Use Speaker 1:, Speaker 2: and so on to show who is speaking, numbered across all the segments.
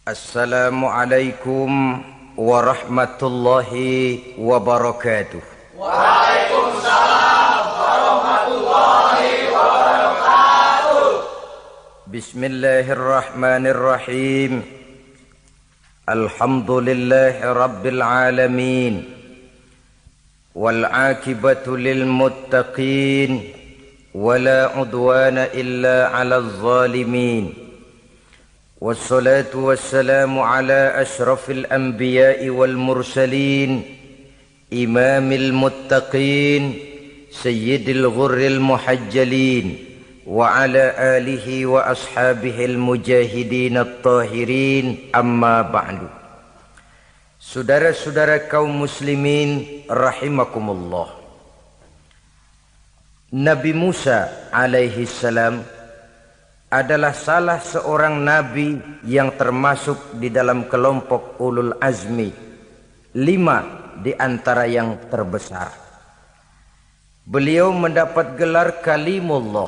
Speaker 1: Assalamualaikum warahmatullahi wabarakatuh.
Speaker 2: Waalaikumsalam warahmatullahi wabarakatuh.
Speaker 1: Bismillahirrahmanirrahim. Alhamdulillahi rabbil alamin. Wal aqibatu lil muttaqin. Wala udwana illa 'alal zalimin. والصلاة والسلام على أشرف الأنبياء والمرسلين إمام المتقين سيد الغر المحجلين وعلى آله وأصحابه المجاهدين الطاهرين أما بعد. Saudara-saudara kaum muslimin rahimakumullah. Nabi Musa alaihi salam adalah salah seorang nabi yang termasuk di dalam kelompok ulul azmi, 5 di antara yang terbesar. Beliau mendapat gelar kalimullah,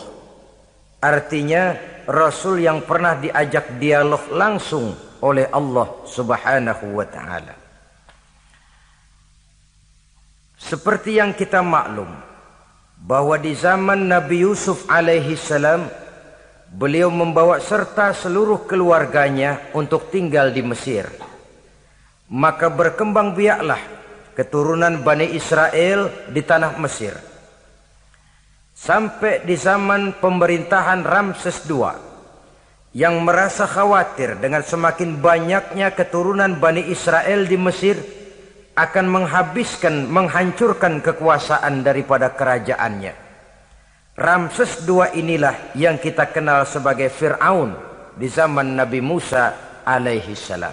Speaker 1: artinya rasul yang pernah diajak dialog langsung oleh Allah Subhanahu wa taala. Seperti yang kita maklum bahwa di zaman Nabi Yusuf alaihi salam beliau membawa serta seluruh keluarganya untuk tinggal di Mesir. Maka berkembang biaklah keturunan Bani Israel di tanah Mesir. Sampai di zaman pemerintahan Ramses II yang merasa khawatir dengan semakin banyaknya keturunan Bani Israel di Mesir akan menghancurkan kekuasaan daripada kerajaannya. Ramses II inilah yang kita kenal sebagai Fir'aun di zaman Nabi Musa alaihi salam.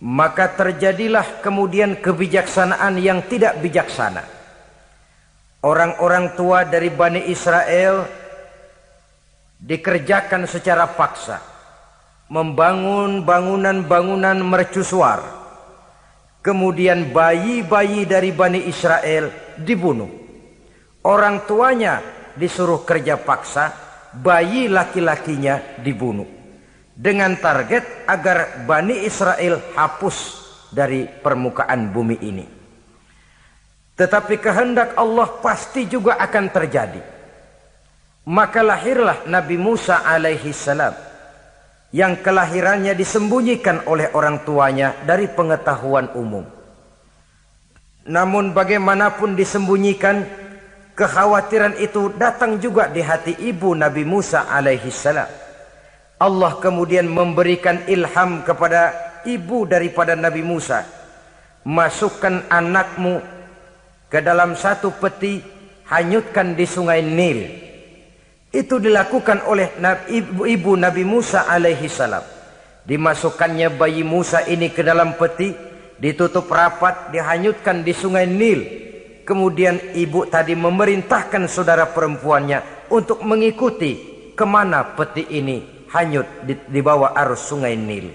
Speaker 1: Maka terjadilah kemudian kebijaksanaan yang tidak bijaksana. Orang-orang tua dari Bani Israel dikerjakan secara paksa, membangun bangunan-bangunan mercusuar. Kemudian bayi-bayi dari Bani Israel dibunuh. Orang tuanya disuruh kerja paksa, bayi laki-lakinya dibunuh. Dengan target agar Bani Israel hapus dari permukaan bumi ini. Tetapi kehendak Allah pasti juga akan terjadi. Maka lahirlah Nabi Musa alaihi salam, yang kelahirannya disembunyikan oleh orang tuanya dari pengetahuan umum. Namun bagaimanapun disembunyikan, kekhawatiran itu datang juga di hati ibu Nabi Musa alaihi salam. Allah kemudian memberikan ilham kepada ibu daripada Nabi Musa. Masukkan anakmu ke dalam satu peti, hanyutkan di sungai Nil. Itu dilakukan oleh ibu Nabi Musa alaihi salam. Dimasukkannya bayi Musa ini ke dalam peti, ditutup rapat, dihanyutkan di sungai Nil. Kemudian ibu tadi memerintahkan saudara perempuannya untuk mengikuti kemana peti ini hanyut di bawah arus sungai Nil.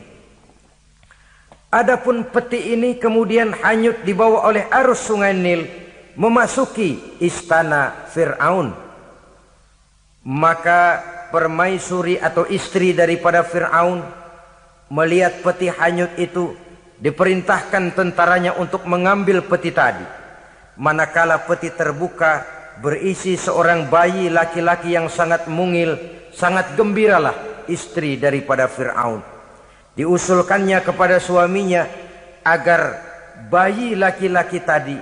Speaker 1: Adapun peti ini kemudian hanyut dibawa oleh arus sungai Nil memasuki istana Fir'aun. Maka permaisuri atau istri daripada Fir'aun melihat peti hanyut itu, diperintahkan tentaranya untuk mengambil peti tadi. Manakala peti terbuka, berisi seorang bayi laki-laki yang sangat mungil, sangat gembiralah istri daripada Fir'aun. Diusulkannya kepada suaminya agar bayi laki-laki tadi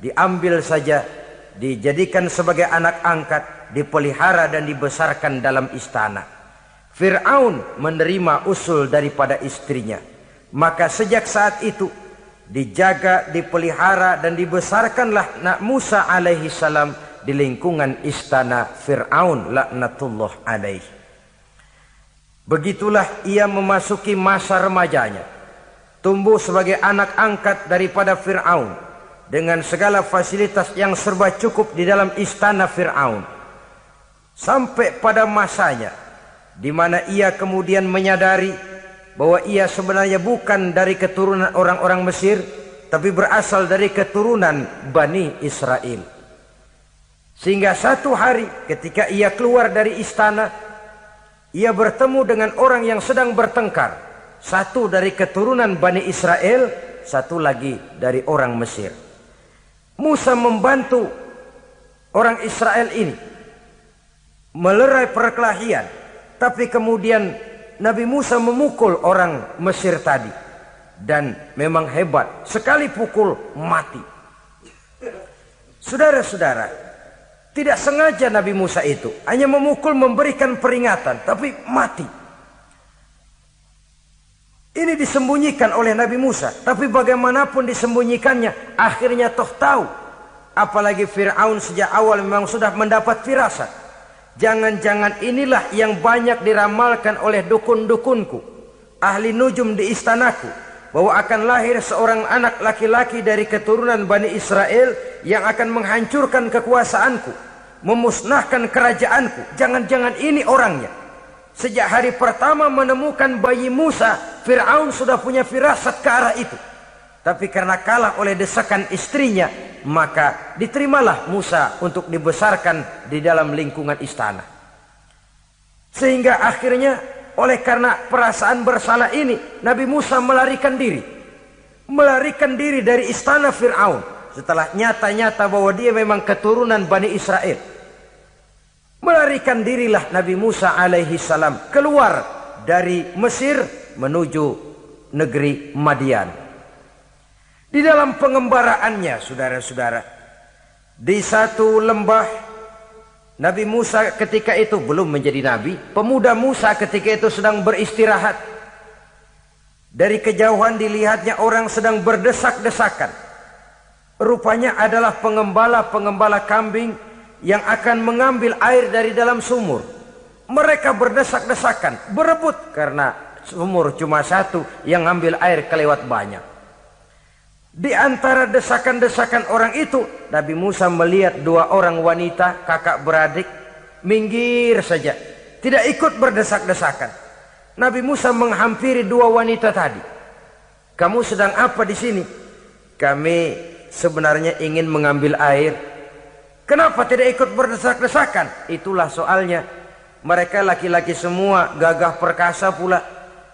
Speaker 1: diambil saja, dijadikan sebagai anak angkat, dipelihara dan dibesarkan dalam istana. Fir'aun menerima usul daripada istrinya. Maka sejak saat itu dijaga, dipelihara dan dibesarkanlah Nabi Musa alaihi salam di lingkungan istana Fir'aun laknatullah alaihi. Begitulah ia memasuki masa remajanya, tumbuh sebagai anak angkat daripada Fir'aun dengan segala fasilitas yang serba cukup di dalam istana Fir'aun. Sampai pada masanya di mana ia kemudian menyadari bahwa ia sebenarnya bukan dari keturunan orang-orang Mesir, tapi berasal dari keturunan Bani Israel. Sehingga satu hari ketika ia keluar dari istana, ia bertemu dengan orang yang sedang bertengkar Satu dari keturunan Bani Israel, satu lagi dari orang Mesir. Musa membantu orang Israel ini melerai perkelahian, tapi kemudian Nabi Musa memukul orang Mesir tadi, dan memang hebat, sekali pukul mati. Saudara-saudara, tidak sengaja Nabi Musa itu hanya memukul, memberikan peringatan, tapi mati. Ini disembunyikan oleh Nabi Musa, tapi bagaimanapun disembunyikannya, akhirnya toh tahu. Apalagi Fir'aun sejak awal memang sudah mendapat firasat. Jangan-jangan inilah yang banyak diramalkan oleh dukun-dukunku, ahli nujum di istanaku, bahwa akan lahir seorang anak laki-laki dari keturunan Bani Israel yang akan menghancurkan kekuasaanku, memusnahkan kerajaanku. Jangan-jangan ini orangnya. Sejak hari pertama menemukan bayi Musa, Fir'aun sudah punya firasat ke arah itu. Tapi karena kalah oleh desakan istrinya, maka diterimalah Musa untuk dibesarkan di dalam lingkungan istana. Sehingga akhirnya oleh karena perasaan bersalah ini, Nabi Musa melarikan diri. Melarikan diri dari istana Fir'aun. Setelah nyata-nyata bahwa dia memang keturunan Bani Israel. Melarikan dirilah Nabi Musa alaihi salam keluar dari Mesir menuju negeri Madian. Di dalam pengembaraannya, saudara-saudara, di satu lembah, Nabi Musa ketika itu belum menjadi nabi. Pemuda Musa ketika itu sedang beristirahat. Dari kejauhan dilihatnya orang sedang berdesak-desakan. Rupanya adalah pengembala-pengembala kambing yang akan mengambil air dari dalam sumur. Mereka berdesak-desakan, berebut karena sumur cuma satu, yang ngambil air kelewat banyak. Di antara desakan-desakan orang itu, Nabi Musa melihat dua orang wanita kakak beradik minggir saja, tidak ikut berdesak-desakan. Nabi Musa menghampiri dua wanita tadi. Kamu sedang apa di sini? Kami sebenarnya ingin mengambil air. Kenapa tidak ikut berdesak-desakan? Itulah soalnya. Mereka laki-laki semua, gagah perkasa pula.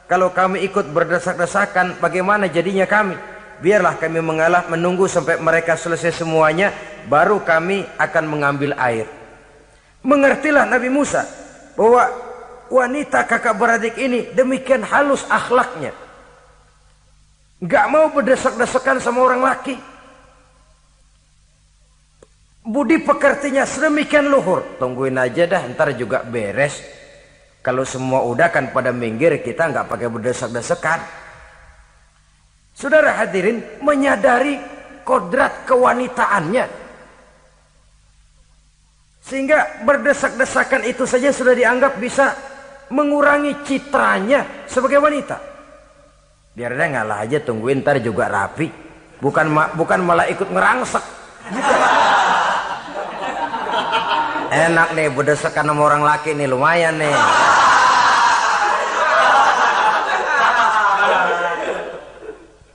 Speaker 1: Kalau kami ikut berdesak-desakan, bagaimana jadinya kami? Biarlah kami mengalah menunggu sampai mereka selesai semuanya, baru kami akan mengambil air. Mengertilah Nabi Musa bahwa wanita kakak beradik ini demikian halus akhlaknya. Gak mau berdesak-desakan sama orang laki. Budi pekertinya sedemikian luhur. Tungguin aja dah, ntar juga beres. Kalau semua udah kan pada minggir, kita nggak pakai berdesak-desakan. Saudara hadirin, menyadari kodrat kewanitaannya, sehingga berdesak-desakan itu saja sudah dianggap bisa mengurangi citranya sebagai wanita. Biar dia ngalah aja, tungguin ntar juga rapi. Bukan malah ikut ngerangsek. Enak nih berdesakan sama orang laki nih, lumayan nih.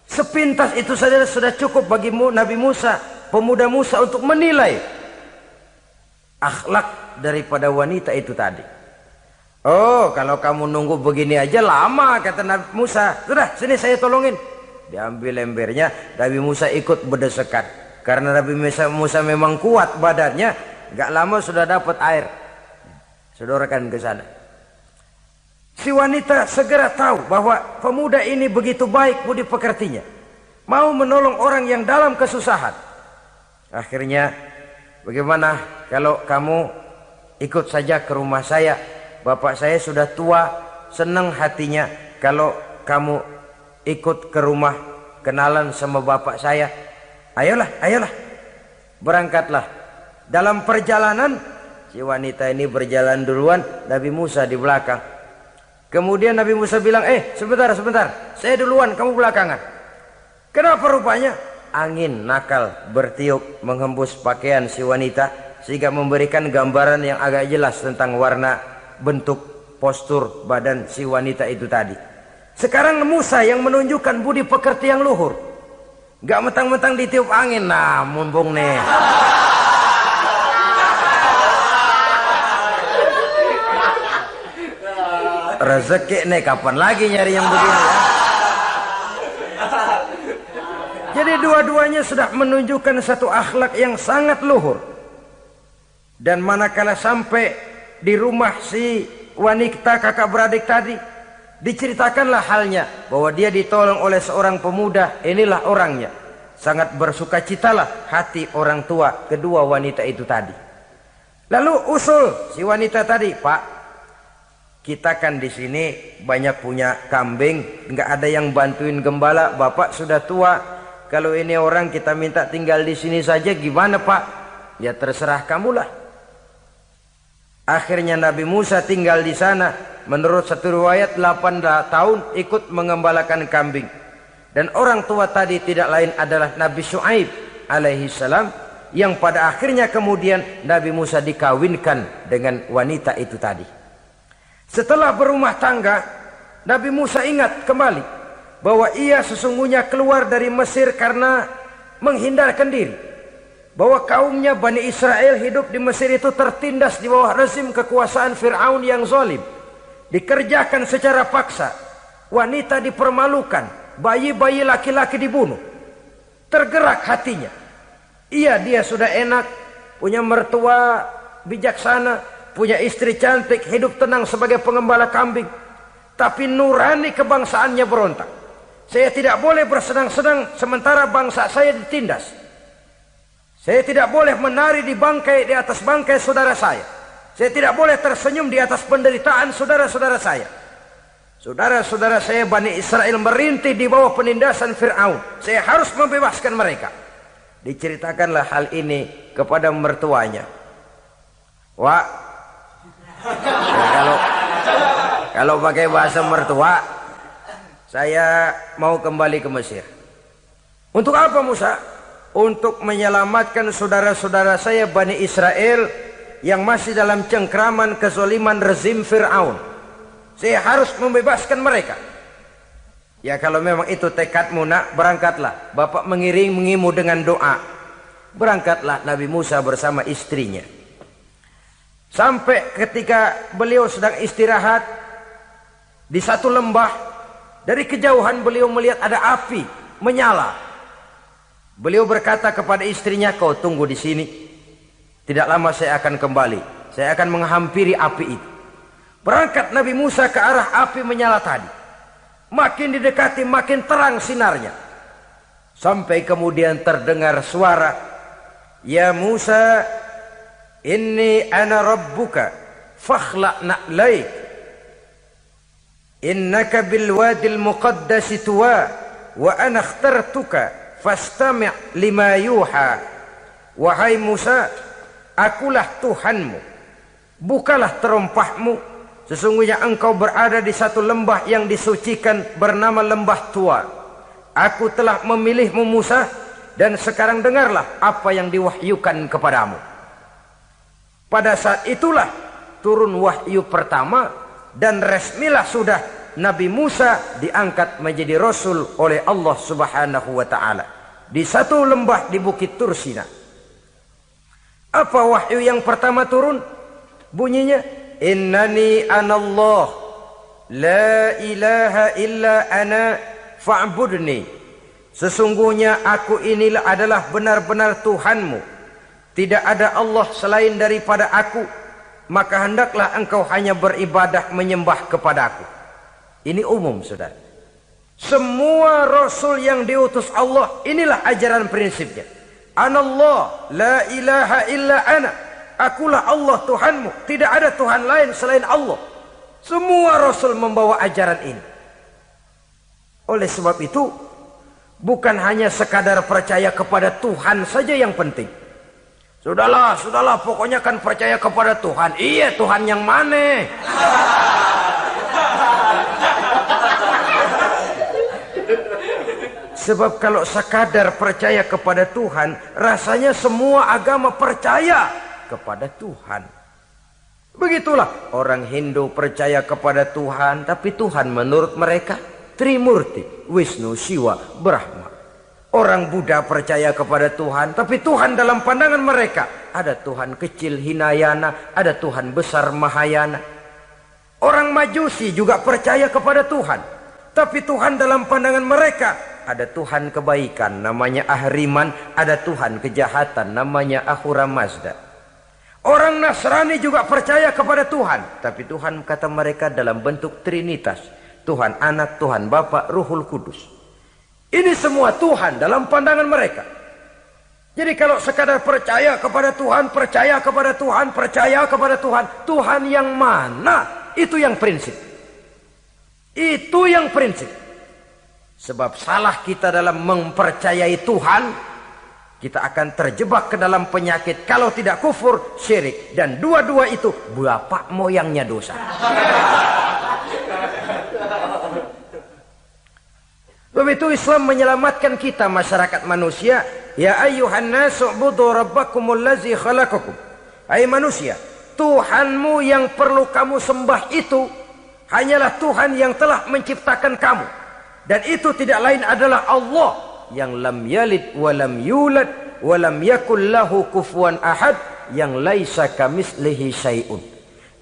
Speaker 1: Sepintas itu saja sudah cukup bagi Nabi Musa, pemuda Musa, untuk menilai akhlak daripada wanita itu tadi. Oh, kalau kamu nunggu begini aja lama, kata Nabi Musa. Sudah, sini saya tolongin. Diambil embernya, Nabi Musa ikut berdesakan. Karena Nabi Musa memang kuat badannya, gak lama sudah dapat air. Sodorkan ke sana. Si wanita segera tahu bahwa pemuda ini begitu baik budi pekertinya, mau menolong orang yang dalam kesusahan. Akhirnya, bagaimana kalau kamu ikut saja ke rumah saya? Bapak saya sudah tua, senang hatinya kalau kamu ikut ke rumah, kenalan sama bapak saya. Ayolah, ayolah, berangkatlah. Dalam perjalanan, si wanita ini berjalan duluan, Nabi Musa di belakang. Kemudian Nabi Musa bilang, sebentar, saya duluan, kamu belakangan. Kenapa rupanya? Angin nakal bertiup menghembus pakaian si wanita, sehingga memberikan gambaran yang agak jelas tentang warna, bentuk, postur badan si wanita itu tadi. Sekarang Musa yang menunjukkan budi pekerti yang luhur. Gak mentang-mentang ditiup angin, nah mumpung nih. Rezeki nih, kapan lagi nyari yang begini ya? Jadi dua-duanya sudah menunjukkan satu akhlak yang sangat luhur. Dan manakala sampai di rumah si wanita kakak beradik tadi, diceritakanlah halnya bahwa dia ditolong oleh seorang pemuda. Inilah orangnya. Sangat bersukacitalah hati orang tua kedua wanita itu tadi. Lalu usul si wanita tadi, Pak, kita kan di sini banyak punya kambing, nggak ada yang bantuin gembala. Bapak sudah tua. Kalau ini orang kita minta tinggal di sini saja, gimana Pak? Ya terserah kamulah. Akhirnya Nabi Musa tinggal di sana. Menurut satu riwayat 8 tahun ikut mengembalakan kambing. Dan orang tua tadi tidak lain adalah Nabi Syuaib alaihi salam, yang pada akhirnya kemudian Nabi Musa dikawinkan dengan wanita itu tadi. Setelah berumah tangga, Nabi Musa ingat kembali bahwa ia sesungguhnya keluar dari Mesir karena menghindarkan diri. Bahwa kaumnya Bani Israel hidup di Mesir itu tertindas di bawah rezim kekuasaan Fir'aun yang zalim. Dikerjakan secara paksa, wanita dipermalukan, bayi-bayi laki-laki dibunuh. Tergerak hatinya. Dia sudah enak, punya mertua bijaksana, punya istri cantik, hidup tenang sebagai pengembala kambing. Tapi nurani kebangsaannya berontak. Saya tidak boleh bersenang-senang sementara bangsa saya ditindas. Saya tidak boleh menari di atas bangkai saudara saya. Saya tidak boleh tersenyum di atas penderitaan saudara-saudara saya. Saudara-saudara saya Bani Israel merintih di bawah penindasan Fir'aun. Saya harus membebaskan mereka. Diceritakanlah hal ini kepada mertuanya. Wah, ya kalau pakai bahasa mertua, saya mau kembali ke Mesir. Untuk apa Musa? Untuk menyelamatkan saudara-saudara saya Bani Israel yang masih dalam cengkraman kezaliman rezim Fir'aun. Saya harus membebaskan mereka. Ya kalau memang itu tekadmu nak, berangkatlah. Bapak mengiringimu dengan doa. Berangkatlah Nabi Musa bersama istrinya. Sampai ketika beliau sedang istirahat di satu lembah, dari kejauhan beliau melihat ada api menyala. Beliau berkata kepada istrinya, kau tunggu di sini. Tidak lama saya akan kembali. Saya akan menghampiri api itu. Berangkat Nabi Musa ke arah api menyala tadi. Makin didekati makin terang sinarnya. Sampai kemudian terdengar suara, ya Musa, inni ana rabbuka fakhla' na'laik. Innaka bil wadil muqaddasi tuwa wa ana akhtartuka fastami' lima yuha. Wahai Musa, akulah Tuhanmu, bukalah terompahmu. Sesungguhnya engkau berada di satu lembah yang disucikan bernama lembah tua. Aku telah memilihmu Musa, dan sekarang dengarlah apa yang diwahyukan kepadamu. Pada saat itulah turun wahyu pertama, dan resmilah sudah Nabi Musa diangkat menjadi Rasul oleh Allah Subhanahu wa ta'ala. Di satu lembah di Bukit Tursina. Apa wahyu yang pertama turun? Bunyinya, innani anallah, la ilaha illa ana fa'budni. Sesungguhnya aku inilah adalah benar-benar Tuhanmu. Tidak ada Allah selain daripada aku. Maka hendaklah engkau hanya beribadah menyembah kepadaku. Ini umum saudara. Semua Rasul yang diutus Allah, inilah ajaran prinsipnya. Anallah, la ilaha illa ana. Akulah Allah Tuhanmu. Tidak ada Tuhan lain selain Allah. Semua Rasul membawa ajaran ini. Oleh sebab itu, bukan hanya sekadar percaya kepada Tuhan saja yang penting. Sudahlah, pokoknya kan percaya kepada Tuhan. Iya, Tuhan yang mana? Sebab kalau sekadar percaya kepada Tuhan, rasanya semua agama percaya kepada Tuhan. Begitulah orang Hindu percaya kepada Tuhan, tapi Tuhan menurut mereka Trimurti, Wisnu, Siwa, Brahma. Orang Buddha percaya kepada Tuhan, tapi Tuhan dalam pandangan mereka ada Tuhan kecil Hinayana, ada Tuhan besar Mahayana. Orang Majusi juga percaya kepada Tuhan, tapi Tuhan dalam pandangan mereka ada Tuhan kebaikan namanya Ahriman, ada Tuhan kejahatan namanya Ahura Mazda. Orang Nasrani juga percaya kepada Tuhan, tapi Tuhan kata mereka dalam bentuk Trinitas. Tuhan Anak, Tuhan Bapa, Ruhul Kudus. Ini semua Tuhan dalam pandangan mereka. Jadi kalau sekadar percaya kepada Tuhan, percaya kepada Tuhan, percaya kepada Tuhan, Tuhan yang mana? Itu yang prinsip. Itu yang prinsip. Sebab salah kita dalam mempercayai Tuhan, kita akan terjebak ke dalam penyakit. Kalau tidak kufur, syirik. Dan dua-dua itu bapak moyangnya dosa. Begitu Islam menyelamatkan kita masyarakat manusia. Ya ayyuhan nasu ubudu rabbakumul ladzi khalaqakum. Hai manusia, Tuhanmu yang perlu kamu sembah itu hanyalah Tuhan yang telah menciptakan kamu. Dan itu tidak lain adalah Allah yang lam yalid wa lam yulad wa lam yakul lahu kufuwan ahad, yang laisa kamitslihi syai'un.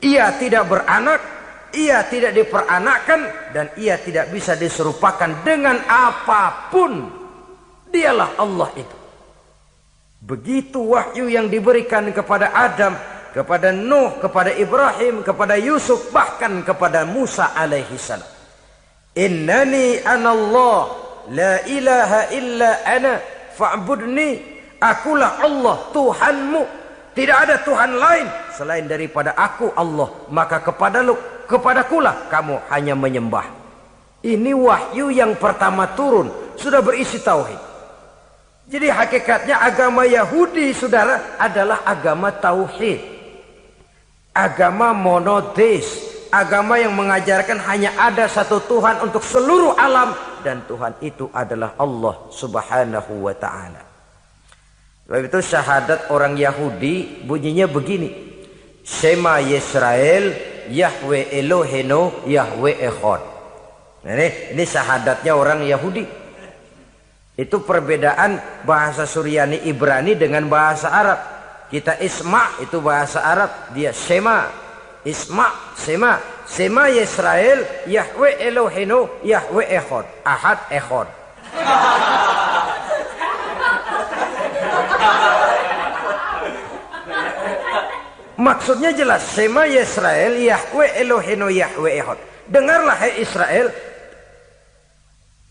Speaker 1: Ia tidak beranak, ia tidak diperanakkan, dan ia tidak bisa diserupakan dengan apapun. Dialah Allah itu. Begitu wahyu yang diberikan kepada Adam, kepada Nuh, kepada Ibrahim, kepada Yusuf, bahkan kepada Musa alaihi salam. Innani anallah, la ilaha illa ana fa'budni. Akulah Allah, Tuhanmu. Tidak ada Tuhan lain selain daripada aku Allah. Maka kepadakulah kamu hanya menyembah. Ini wahyu yang pertama turun, sudah berisi tauhid. Jadi hakikatnya agama Yahudi, saudara, adalah agama tauhid. Agama monoteis. Agama yang mengajarkan hanya ada satu Tuhan untuk seluruh alam. Dan Tuhan itu adalah Allah subhanahu wa ta'ala. Sebab itu syahadat orang Yahudi bunyinya begini. Shema Yisrael, Yahweh Elohenu, Yahweh Echad. Ini syahadatnya orang Yahudi. Itu perbedaan bahasa Suryani Ibrani dengan bahasa Arab. Kita Isma itu bahasa Arab, dia Shema. Isma, Shema. Shema Yisrael, Yahweh Elohenu, Yahweh Echad. Ahad Echad. Maksudnya jelas. Shema Yisrael, Yahweh Elohenu, Yahweh Echad. Dengarlah hai Israel,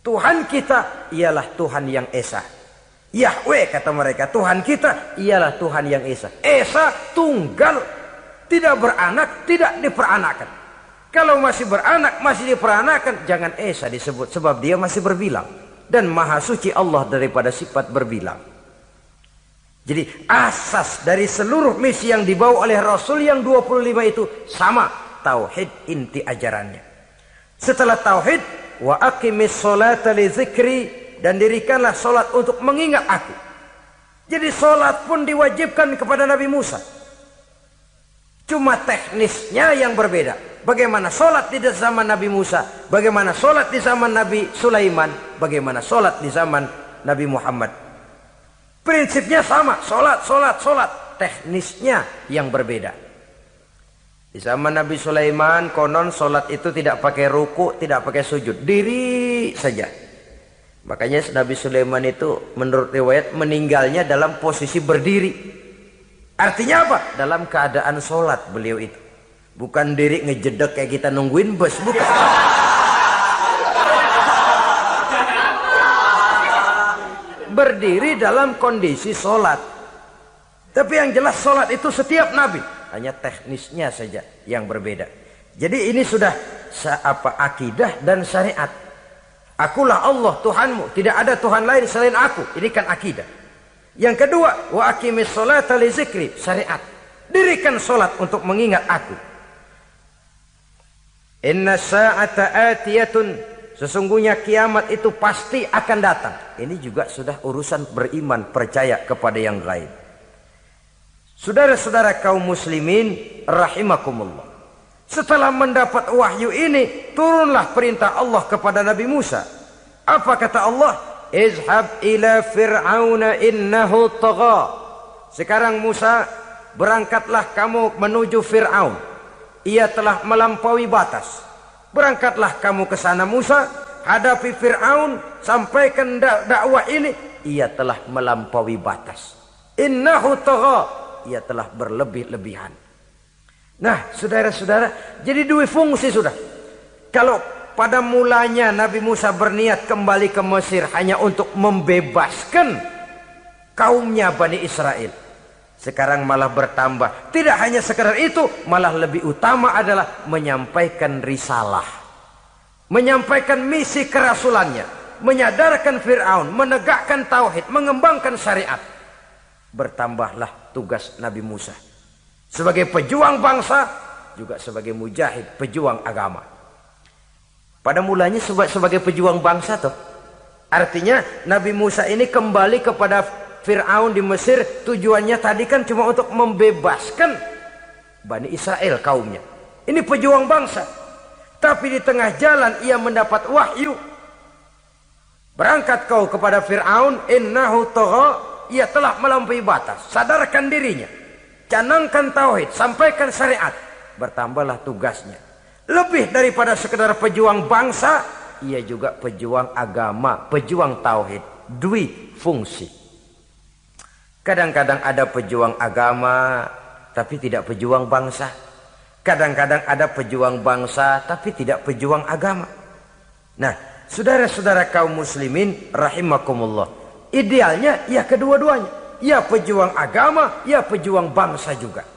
Speaker 1: Tuhan kita ialah Tuhan yang Esa. Yahweh kata mereka, Tuhan kita ialah Tuhan yang Esa. Esa tunggal, tidak beranak, tidak diperanakan. Kalau masih beranak, masih diperanakan, jangan Esa disebut, sebab dia masih berbilang. Dan maha suci Allah daripada sifat berbilang. Jadi asas dari seluruh misi yang dibawa oleh Rasul yang 25 itu sama. Tauhid inti ajarannya. Setelah tauhid, wa aqimis sholata li dzikri, dan dirikanlah solat untuk mengingat aku. Jadi solat pun diwajibkan kepada Nabi Musa. Cuma teknisnya yang berbeda. Bagaimana solat di zaman Nabi Musa, bagaimana solat di zaman Nabi Sulaiman, bagaimana solat di zaman Nabi Muhammad. Prinsipnya sama, solat. Teknisnya yang berbeda. Di zaman Nabi Sulaiman konon solat itu tidak pakai ruku, tidak pakai sujud, diri saja. Makanya Nabi Sulaiman itu menurut riwayat meninggalnya dalam posisi berdiri. Artinya apa? Dalam keadaan solat beliau itu. Bukan diri ngejedek kayak kita nungguin bus, bukan. Berdiri dalam kondisi solat. Tapi yang jelas solat itu setiap Nabi. Hanya teknisnya saja yang berbeda. Jadi ini sudah akidah dan syariat. Akulah Allah Tuhanmu, tidak ada Tuhan lain selain aku. Ini kan akidah. Yang kedua, wa aqimis sholata li dzikri, syariat. Dirikan solat untuk mengingat aku. Inna sa'ata atiyatun, sesungguhnya kiamat itu pasti akan datang. Ini juga sudah urusan beriman, percaya kepada yang gaib. Saudara-saudara kaum muslimin rahimakumullah. Setelah mendapat wahyu ini, turunlah perintah Allah kepada Nabi Musa. Apa kata Allah? Izhab ila fir'auna innahu tagha. Sekarang Musa, berangkatlah kamu menuju Fir'aun. Ia telah melampaui batas. Berangkatlah kamu ke sana Musa, hadapi Fir'aun, sampaikan dakwah ini, ia telah melampaui batas. Innahu tagha, ia telah berlebih-lebihan. Nah, saudara-saudara, jadi dua fungsi sudah. Kalau pada mulanya Nabi Musa berniat kembali ke Mesir hanya untuk membebaskan kaumnya Bani Israel, sekarang malah bertambah. Tidak hanya sekedar itu, malah lebih utama adalah menyampaikan risalah, menyampaikan misi kerasulannya, menyadarkan Fir'aun, menegakkan tauhid, mengembangkan syariat. Bertambahlah tugas Nabi Musa sebagai pejuang bangsa, juga sebagai mujahid, pejuang agama. Pada mulanya sebagai pejuang bangsa tuh. Artinya Nabi Musa ini kembali kepada Fir'aun di Mesir, tujuannya tadi kan cuma untuk membebaskan Bani Israel kaumnya. Ini pejuang bangsa. Tapi di tengah jalan ia mendapat wahyu. Berangkat kau kepada Fir'aun, innahu tagha, ia telah melampaui batas. Sadarkan dirinya, canangkan tauhid, sampaikan syariat. Bertambahlah tugasnya. Lebih daripada sekedar pejuang bangsa, ia juga pejuang agama, pejuang tauhid. Dwi fungsi. Kadang-kadang ada pejuang agama tapi tidak pejuang bangsa. Kadang-kadang ada pejuang bangsa tapi tidak pejuang agama. Nah, saudara-saudara kaum muslimin rahimakumullah, idealnya ya kedua-duanya. Ya pejuang agama, ya pejuang bangsa juga.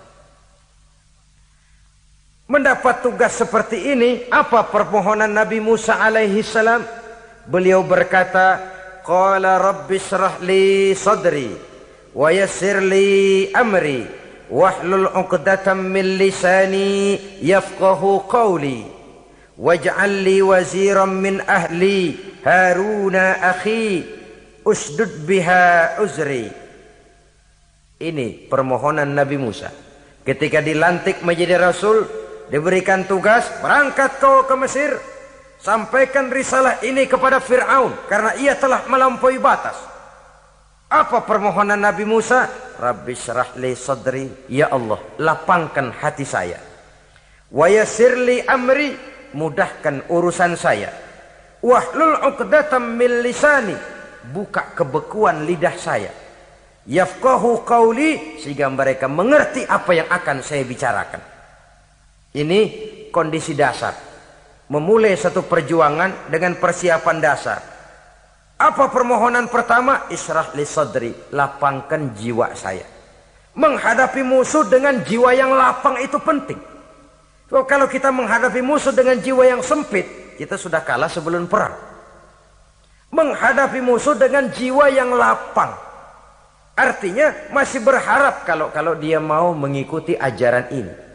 Speaker 1: Mendapat tugas seperti ini, apa permohonan Nabi Musa alaihi salam? Beliau berkata, qala rabbi shrah li sadri wa yassir li amri wahlul 'uqdatam min lisani yafqahu qawli waj'al li waziran min ahli Haruna akhi usdud biha uzri. Ini permohonan Nabi Musa ketika dilantik menjadi rasul. Diberikan tugas, berangkat kau ke Mesir, sampaikan risalah ini kepada Fir'aun, karena ia telah melampaui batas. Apa permohonan Nabi Musa? Rabbi syrah li sadri, ya Allah, lapangkan hati saya. Wa yassir li amri, mudahkan urusan saya. Wahlul 'uqdatam min lisani, buka kebekuan lidah saya. Yafqahu qawli, sehingga mereka mengerti apa yang akan saya bicarakan. Ini kondisi dasar. Memulai satu perjuangan dengan persiapan dasar. Apa permohonan pertama? Isyrah li sadri, lapangkan jiwa saya. Menghadapi musuh dengan jiwa yang lapang itu penting. So, kalau kita menghadapi musuh dengan jiwa yang sempit, kita sudah kalah sebelum perang. Menghadapi musuh dengan jiwa yang lapang, artinya masih berharap kalau dia mau mengikuti ajaran ini.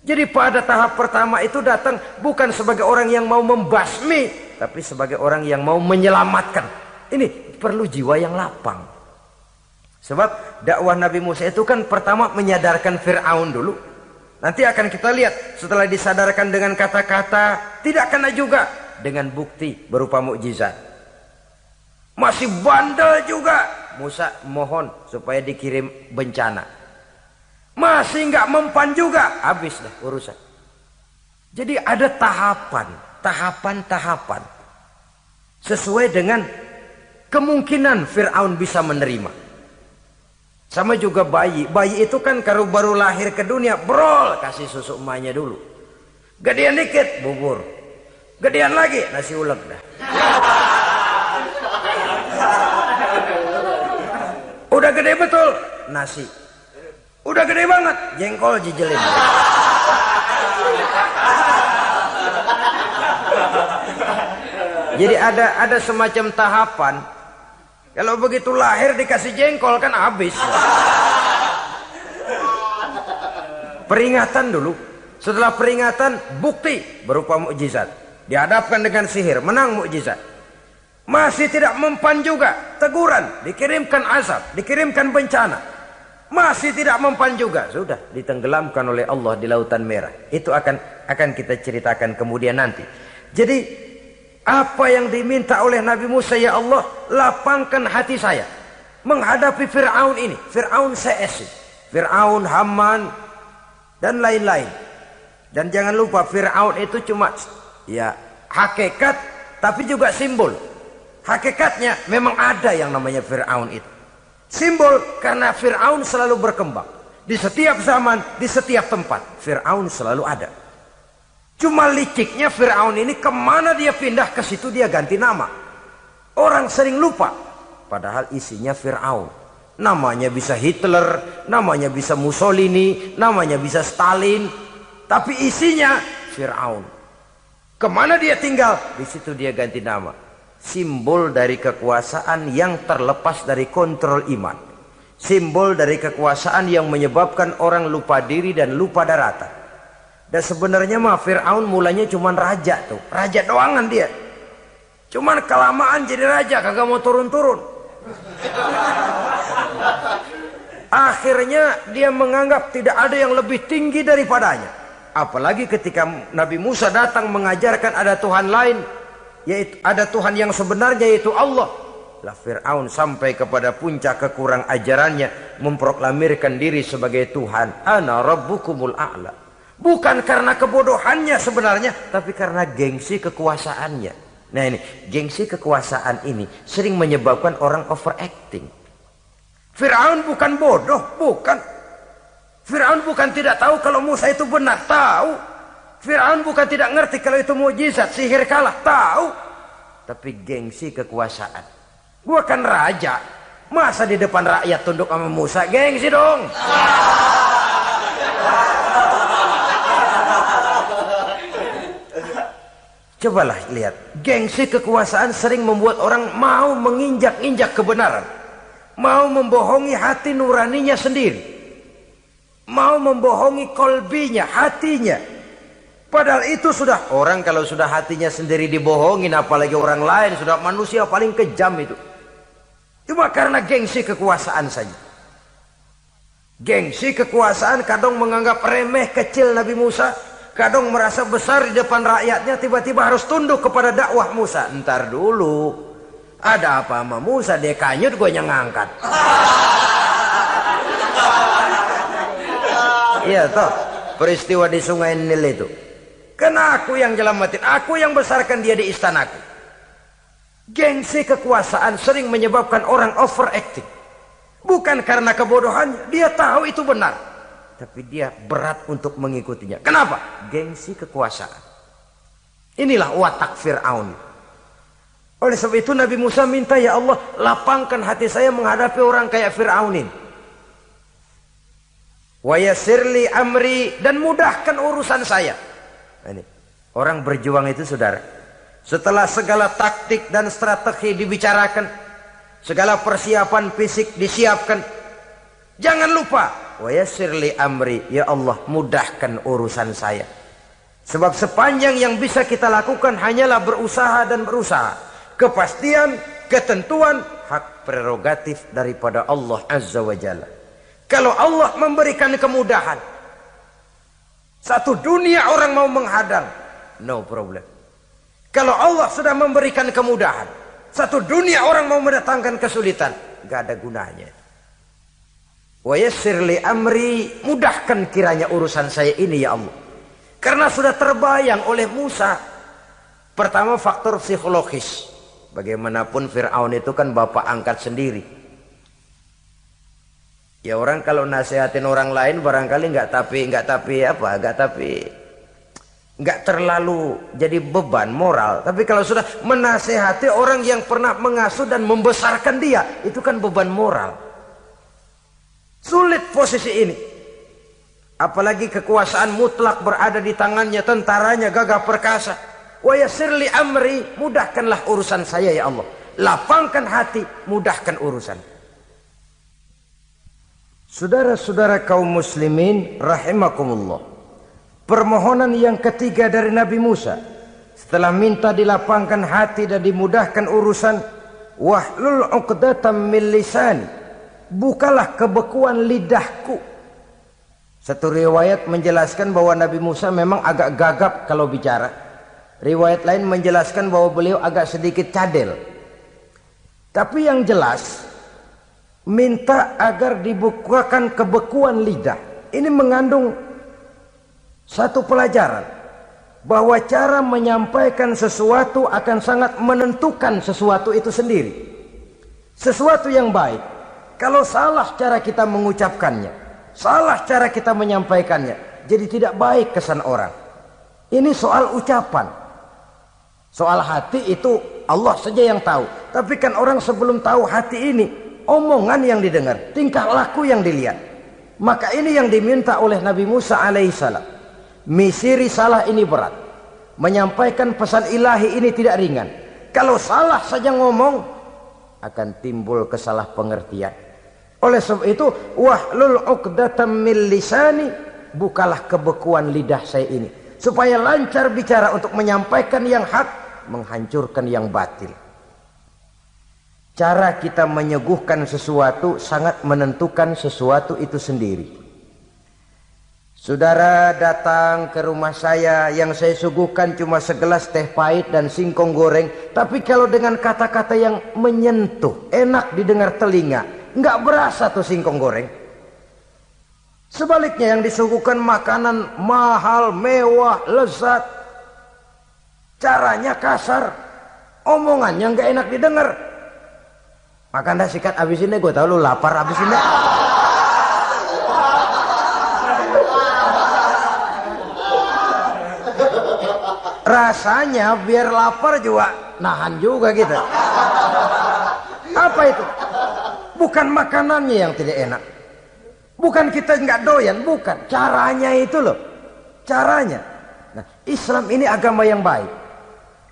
Speaker 1: Jadi pada tahap pertama itu datang bukan sebagai orang yang mau membasmi, tapi sebagai orang yang mau menyelamatkan. Ini perlu jiwa yang lapang. Sebab dakwah Nabi Musa itu kan pertama menyadarkan Fir'aun dulu. Nanti akan kita lihat setelah disadarkan dengan kata-kata, tidak kena juga dengan bukti berupa mukjizat. Masih bandel juga. Musa mohon supaya dikirim bencana. Masih nggak mempan juga, habis dah urusan. Jadi ada tahapan sesuai dengan kemungkinan Fir'aun bisa menerima. Sama juga bayi itu kan kalau baru lahir ke dunia, brol, kasih susu emaknya dulu. Gedean dikit, bubur. Gedean lagi, nasi ulek dah. Udah gede betul, nasi. Udah gede banget, jengkol jijelin. Jadi ada semacam tahapan. Kalau begitu lahir dikasih jengkol kan habis. Peringatan dulu. Setelah peringatan, bukti berupa mukjizat. Dihadapkan dengan sihir, menang mukjizat. Masih tidak mempan juga, teguran, dikirimkan azab, dikirimkan bencana. Masih tidak mempan juga, sudah ditenggelamkan oleh Allah di Lautan Merah. Itu akan kita ceritakan kemudian nanti. Jadi apa yang diminta oleh Nabi Musa, ya Allah, lapangkan hati saya menghadapi Fir'aun ini. Fir'aun CS, Fir'aun, Haman dan lain-lain. Dan jangan lupa Fir'aun itu cuma ya hakikat tapi juga simbol. Hakikatnya memang ada yang namanya Fir'aun itu. Simbol karena Fir'aun selalu berkembang. Di setiap zaman, di setiap tempat, Fir'aun selalu ada. Cuma liciknya Fir'aun ini kemana dia pindah, ke situ dia ganti nama. Orang sering lupa, padahal isinya Fir'aun. Namanya bisa Hitler, namanya bisa Mussolini, namanya bisa Stalin, tapi isinya Fir'aun. Kemana dia tinggal, di situ dia ganti nama. Simbol dari kekuasaan yang terlepas dari kontrol iman. Simbol dari kekuasaan yang menyebabkan orang lupa diri dan lupa daratan. Dan sebenarnya mah Fir'aun mulanya cuman raja tuh, raja doangan dia. Cuman kelamaan jadi raja, kagak mau turun-turun. Akhirnya dia menganggap tidak ada yang lebih tinggi daripadanya. Apalagi ketika Nabi Musa datang mengajarkan ada Tuhan lain, yaitu ada Tuhan yang sebenarnya, yaitu Allah. Lah Fir'aun sampai kepada puncak kekurang ajarannya, memproklamirkan diri sebagai Tuhan. Ana rabbukumul a'la. Bukan karena kebodohannya sebenarnya, tapi karena gengsi kekuasaannya. Nah ini, gengsi kekuasaan ini sering menyebabkan orang overacting. Fir'aun bukan bodoh, bukan. Fir'aun bukan tidak tahu kalau Musa itu benar, tahu. Fir'aun bukan tidak ngerti kalau itu mukjizat, sihir kalah, tahu. Tapi gengsi kekuasaan. Gua kan raja, masa di depan rakyat tunduk sama Musa, gengsi dong. Cobalah lihat, gengsi kekuasaan sering membuat orang mau menginjak-injak kebenaran, mau membohongi hati nuraninya sendiri, mau membohongi kolbinya, hatinya. Padahal itu sudah, orang kalau sudah hatinya sendiri dibohongin, apalagi orang lain, sudah manusia paling kejam itu. Cuma karena gengsi kekuasaan saja. Gengsi kekuasaan kadang menganggap remeh kecil Nabi Musa, kadang merasa besar di depan rakyatnya, tiba-tiba harus tunduk kepada dakwah Musa. Ntar dulu, ada apa sama Musa, dia kanyut, gue yang ngangkat. Iya toh, peristiwa di Sungai Nil itu. Karena aku yang nyelamatin, aku yang besarkan dia di istanaku. Gengsi kekuasaan sering menyebabkan orang overacting. Bukan karena kebodohannya, dia tahu itu benar, tapi dia berat untuk mengikutinya. Kenapa? Gengsi kekuasaan. Inilah watak Fir'aun. Oleh sebab itu Nabi Musa minta, ya Allah, lapangkan hati saya menghadapi orang kayak Fir'aun ini. Wa yassirli amri, dan mudahkan urusan saya. Ini orang berjuang itu, saudara, setelah segala taktik dan strategi dibicarakan, segala persiapan fisik disiapkan, jangan lupa wa yassirli amri, ya Allah, mudahkan urusan saya. Sebab sepanjang yang bisa kita lakukan hanyalah berusaha dan berusaha. Kepastian, ketentuan, hak prerogatif daripada Allah Azza wa Jalla. Kalau Allah memberikan kemudahan, satu dunia orang mau menghadang, no problem. Kalau Allah sudah memberikan kemudahan, satu dunia orang mau mendatangkan kesulitan, gak ada gunanya. Wa yassirli amri, mudahkan kiranya urusan saya ini ya Allah. Karena sudah terbayang oleh Musa. Pertama, faktor psikologis. Bagaimanapun Fir'aun itu kan bapak angkat sendiri. Ya orang kalau nasihatin orang lain barangkali nggak terlalu jadi beban moral. Tapi kalau sudah menasehati orang yang pernah mengasuh dan membesarkan dia, itu kan beban moral. Sulit posisi ini. Apalagi kekuasaan mutlak berada di tangannya, tentaranya gagah perkasa. Wa yassirli amri, mudahkanlah urusan saya ya Allah. Lapangkan hati, mudahkan urusan. Saudara-saudara kaum muslimin rahimakumullah. Permohonan yang ketiga dari Nabi Musa, setelah minta dilapangkan hati dan dimudahkan urusan, wahlul 'uqdatam min lisani, bukalah kebekuan lidahku. Satu riwayat menjelaskan bahwa Nabi Musa memang agak gagap kalau bicara. Riwayat lain menjelaskan bahwa beliau agak sedikit cadel. Tapi yang jelas, minta agar dibukakan kebekuan lidah. Ini mengandung satu pelajaran. bahwa cara menyampaikan sesuatu akan sangat menentukan sesuatu itu sendiri. Sesuatu yang baik, kalau salah cara kita mengucapkannya, salah cara kita menyampaikannya, jadi tidak baik kesan orang. Ini soal ucapan. Soal hati itu Allah saja yang tahu. Tapi kan orang sebelum tahu hati ini, omongan yang didengar, tingkah laku yang dilihat. Maka ini yang diminta oleh Nabi Musa alaihissalam. Misi risalah ini berat. Menyampaikan pesan ilahi ini tidak ringan. Kalau salah saja ngomong, akan timbul kesalah pengertian. Oleh sebab itu, wahlul 'uqdatam min lisani, bukalah kebekuan lidah saya ini, supaya lancar bicara untuk menyampaikan yang hak, menghancurkan yang batil. Cara kita menyuguhkan sesuatu sangat menentukan sesuatu itu sendiri. Saudara datang ke rumah saya, yang saya suguhkan cuma segelas teh pahit dan singkong goreng, tapi kalau dengan kata-kata yang menyentuh, enak didengar telinga, nggak berasa tuh singkong goreng. Sebaliknya yang disuguhkan makanan mahal, mewah, lezat, caranya kasar, omongannya nggak enak didengar. Makan dah sikat abis ini, gue tau lu lapar abis ini. Rasanya biar lapar juga nahan juga gitu. Apa itu? Bukan makanannya yang tidak enak, bukan kita nggak doyan, bukan caranya itu loh, caranya. Nah, Islam ini agama yang baik.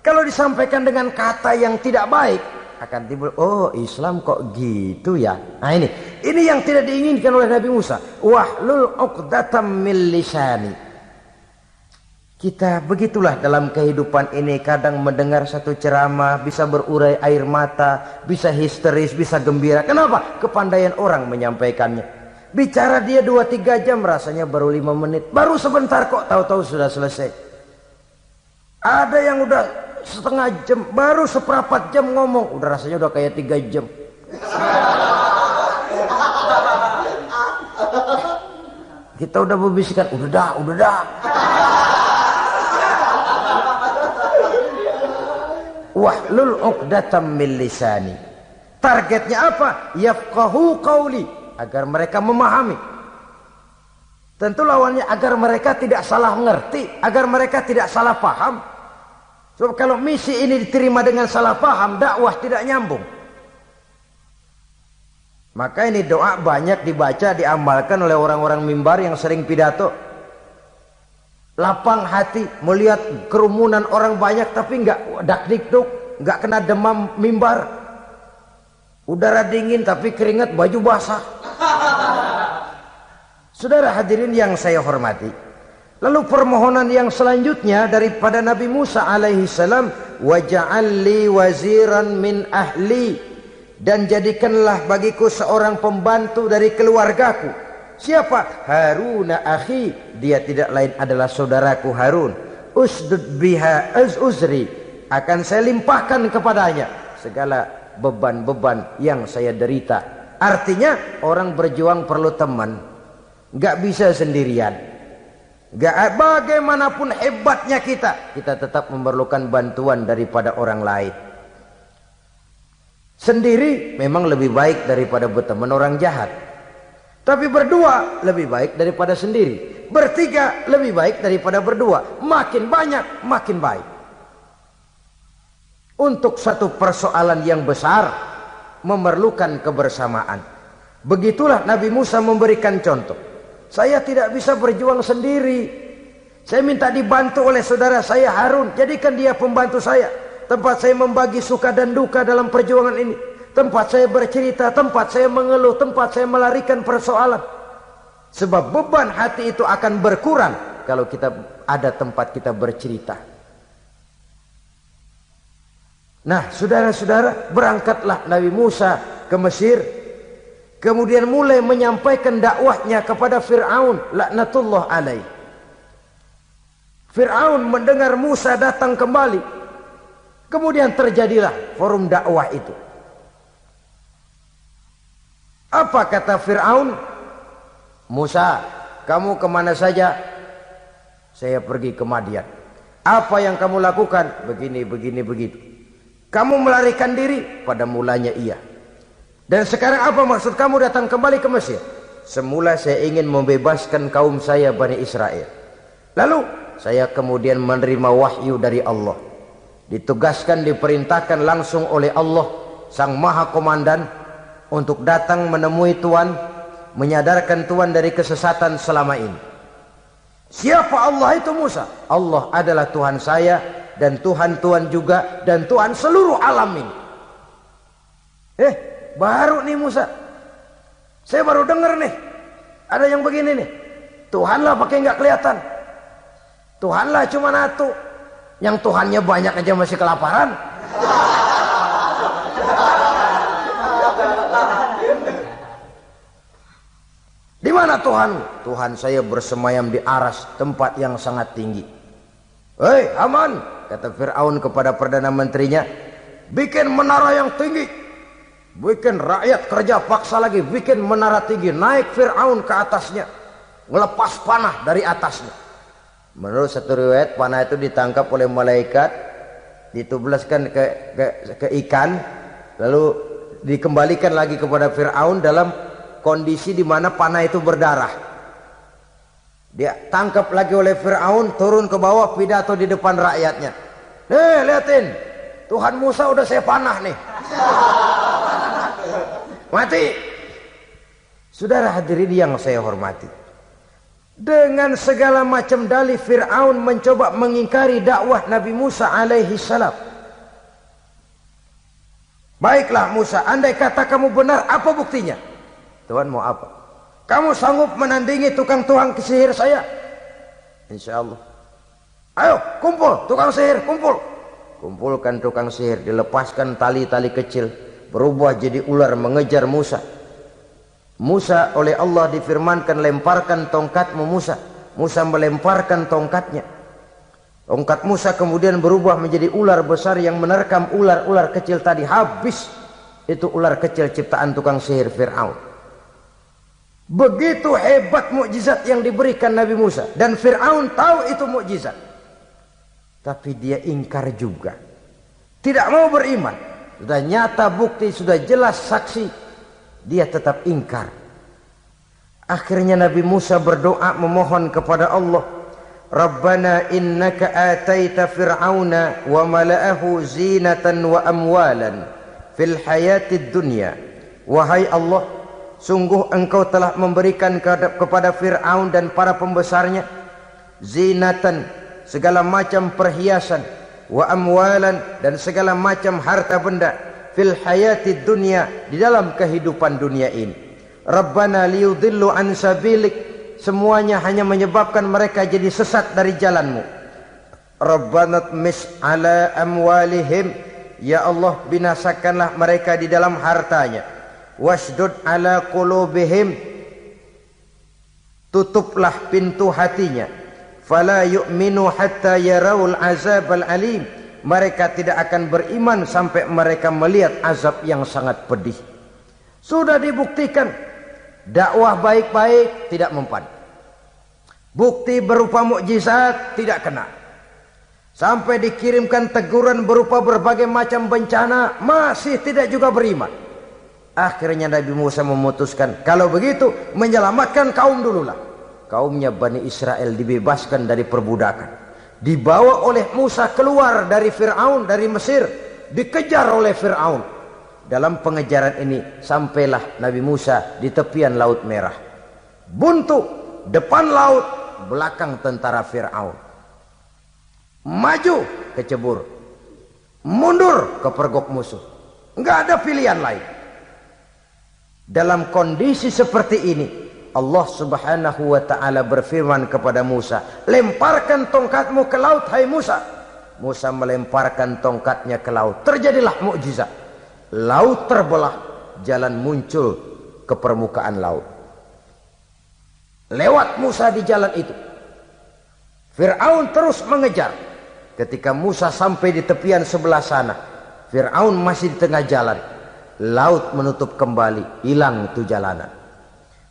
Speaker 1: Kalau disampaikan dengan kata yang tidak baik, akan timbul, oh Islam kok gitu ya. Nah ini yang tidak diinginkan oleh Nabi Musa. Wahlul 'uqdatam min lisani. Kita begitulah dalam kehidupan ini, kadang mendengar satu ceramah bisa berurai air mata, bisa histeris, bisa gembira. Kenapa? Kepandaian orang menyampaikannya. Bicara dia 2-3 jam, rasanya baru 5 menit, baru sebentar kok, tahu-tahu sudah selesai. Ada yang udah setengah jam, baru seperempat jam ngomong, udah rasanya udah kayak 3 jam. Kita udah berbisikkan, udah dah. Wahlul 'uqdatam min lisani. Targetnya apa? Yafqahu qauli, agar mereka memahami. Tentu lawannya agar mereka tidak salah mengerti, agar mereka tidak salah paham. Sebab kalau misi ini diterima dengan salah paham, dakwah tidak nyambung. Maka ini doa banyak dibaca, diamalkan oleh orang-orang mimbar yang sering pidato. Lapang hati melihat kerumunan orang banyak, tapi nggak dak-dikduk, nggak kena demam mimbar. Udara dingin tapi keringat, baju basah. Saudara hadirin yang saya hormati, lalu permohonan yang selanjutnya daripada Nabi Musa alaihi salam, waj'al li waziran min ahli, dan jadikanlah bagiku seorang pembantu dari keluargaku. Siapa? Harun akhi, dia tidak lain adalah saudaraku Harun. Usdud biha uzri, akan saya limpahkan kepadanya segala beban-beban yang saya derita. Artinya orang berjuang perlu teman, nggak bisa sendirian. Nggak, bagaimanapun hebatnya kita tetap memerlukan bantuan daripada orang lain. Sendiri memang lebih baik daripada berteman orang jahat. Tapi berdua lebih baik daripada sendiri. Bertiga lebih baik daripada berdua. Makin banyak, makin baik. Untuk satu persoalan yang besar, memerlukan kebersamaan. Begitulah Nabi Musa memberikan contoh. Saya tidak bisa berjuang sendiri. Saya minta dibantu oleh saudara saya Harun. Jadikan dia pembantu saya. Tempat saya membagi suka dan duka dalam perjuangan ini. Tempat saya bercerita, tempat saya mengeluh, tempat saya melarikan persoalan. Sebab beban hati itu akan berkurang kalau kita ada tempat kita bercerita. Nah, saudara-saudara, berangkatlah Nabi Musa ke Mesir. Kemudian mulai menyampaikan dakwahnya kepada Fir'aun, laknatullah alaih. Fir'aun mendengar Musa datang kembali. Kemudian terjadilah forum dakwah itu. Apa kata Fir'aun? Musa, kamu kemana saja? Saya pergi ke Madian. Apa yang kamu lakukan? Begini, begini, begitu. Kamu melarikan diri? Pada mulanya iya. Dan sekarang apa maksud kamu datang kembali ke Mesir? Semula saya ingin membebaskan kaum saya Bani Israel. Lalu saya kemudian menerima wahyu dari Allah. Ditugaskan, diperintahkan langsung oleh Allah, Sang Maha Komandan, untuk datang menemui Tuhan, menyadarkan Tuhan dari kesesatan selama ini. Siapa Allah itu Musa? Allah adalah Tuhan saya dan Tuhan-Tuhan juga dan Tuhan seluruh alam ini. Baru nih Musa, saya baru dengar nih ada yang begini nih. Tuhanlah pakai nggak kelihatan, Tuhanlah cuma satu, yang Tuhannya banyak aja masih kelaparan. Di mana Tuhan? Tuhan saya bersemayam di aras, tempat yang sangat tinggi. Hei Haman, kata Fir'aun kepada Perdana Menterinya, bikin menara yang tinggi, bikin rakyat kerja paksa lagi, bikin menara tinggi, naik Fir'aun ke atasnya, ngelepas panah dari atasnya. Menurut satu riwayat, panah itu ditangkap oleh malaikat, ditublaskan ke ikan, lalu dikembalikan lagi kepada Fir'aun dalam kondisi di mana panah itu berdarah. Dia tangkap lagi oleh Fir'aun, turun ke bawah, pidato di depan rakyatnya. Liatin, Tuhan Musa udah saya panah nih. Mati. Saudara hadirin yang saya hormati, dengan segala macam dalih Fir'aun mencoba mengingkari dakwah Nabi Musa alaihi salam. Baiklah Musa, andai kata kamu benar, apa buktinya? Tuhan mau apa? Kamu sanggup menandingi tukang sihir saya? Insya Allah. Ayo kumpul tukang sihir, kumpul. Kumpulkan tukang sihir, dilepaskan tali-tali kecil, berubah jadi ular mengejar Musa. Musa oleh Allah difirmankan, lemparkan tongkatmu Musa. Musa melemparkan tongkatnya. Tongkat Musa kemudian berubah menjadi ular besar yang menerkam ular-ular kecil tadi. Habis itu ular kecil ciptaan tukang sihir Fir'aun. Begitu hebat mukjizat yang diberikan Nabi Musa, dan Fir'aun tahu itu mukjizat, tapi dia ingkar juga, tidak mau beriman. Sudah nyata bukti, sudah jelas saksi, dia tetap ingkar. Akhirnya Nabi Musa berdoa memohon kepada Allah, Rabbana innaka ataita fir'auna wa mala'ahu zinatan wa amwalan fil hayatid dunya. Wahai Allah, sungguh engkau telah memberikan kepada Fir'aun dan para pembesarnya zinatan, segala macam perhiasan, wa amwalan, dan segala macam harta benda, fil hayatid dunya, di dalam kehidupan dunia ini. Rabbana liyudillu an sabilik, semuanya hanya menyebabkan mereka jadi sesat dari jalanmu. Rabbana tmis ala amwalihim, ya Allah binasakanlah mereka di dalam hartanya. Wasdud ala qulubihim, tutuplah pintu hatinya. Fala yu'minu hatta yarawul azabal alim, mereka tidak akan beriman sampai mereka melihat azab yang sangat pedih. Sudah dibuktikan dakwah baik-baik tidak mempan, bukti berupa mukjizat tidak kena, sampai dikirimkan teguran berupa berbagai macam bencana masih tidak juga beriman. Akhirnya Nabi Musa memutuskan, kalau begitu menyelamatkan kaum dululah. Kaumnya Bani Israel dibebaskan dari perbudakan, dibawa oleh Musa keluar dari Fir'aun, dari Mesir, dikejar oleh Fir'aun. Dalam pengejaran ini sampailah Nabi Musa di tepian Laut Merah. Buntu, depan laut, belakang tentara Fir'aun. Maju kecebur, mundur kepergok musuh, nggak ada pilihan lain. Dalam kondisi seperti ini, Allah Subhanahu wa ta'ala berfirman kepada Musa, lemparkan tongkatmu ke laut, hai Musa. Musa melemparkan tongkatnya ke laut. Terjadilah mukjizat. Laut terbelah, jalan muncul ke permukaan laut. Lewat Musa di jalan itu, Fir'aun terus mengejar. Ketika Musa sampai di tepian sebelah sana, Fir'aun masih di tengah jalan. Laut menutup kembali, hilang itu jalanan.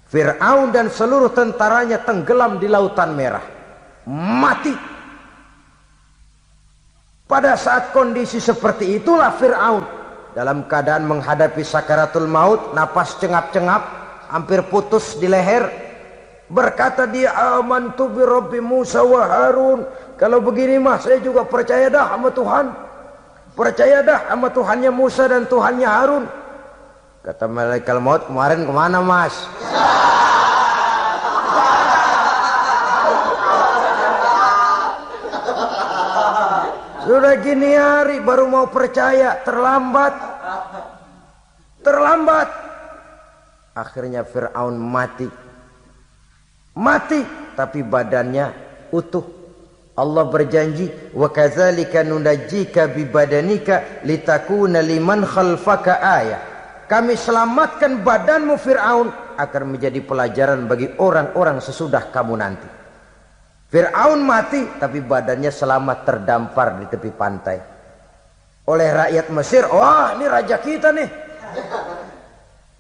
Speaker 1: Fir'aun dan seluruh tentaranya tenggelam di Lautan Merah, mati. Pada saat kondisi seperti itulah Fir'aun dalam keadaan menghadapi sakaratul maut, napas cengap-cengap, hampir putus di leher, berkata dia, amantu bi Rabbi Musa wa Harun. Kalau begini mah saya juga percaya dah sama Tuhan. Percaya dah sama Tuhannya Musa dan Tuhannya Harun. Kata malaikat maut, kemarin kemana mas? Sudah gini hari baru mau percaya, terlambat. Terlambat. Akhirnya Fir'aun mati. Mati, tapi badannya utuh. Allah berjanji, wa kadzalika nunajjika bi badanika litakuna liman khalfaka ayah. Kami selamatkan badanmu Fir'aun agar menjadi pelajaran bagi orang-orang sesudah kamu nanti. Fir'aun mati, tapi badannya selamat terdampar di tepi pantai. Oleh rakyat Mesir, wah ini raja kita nih.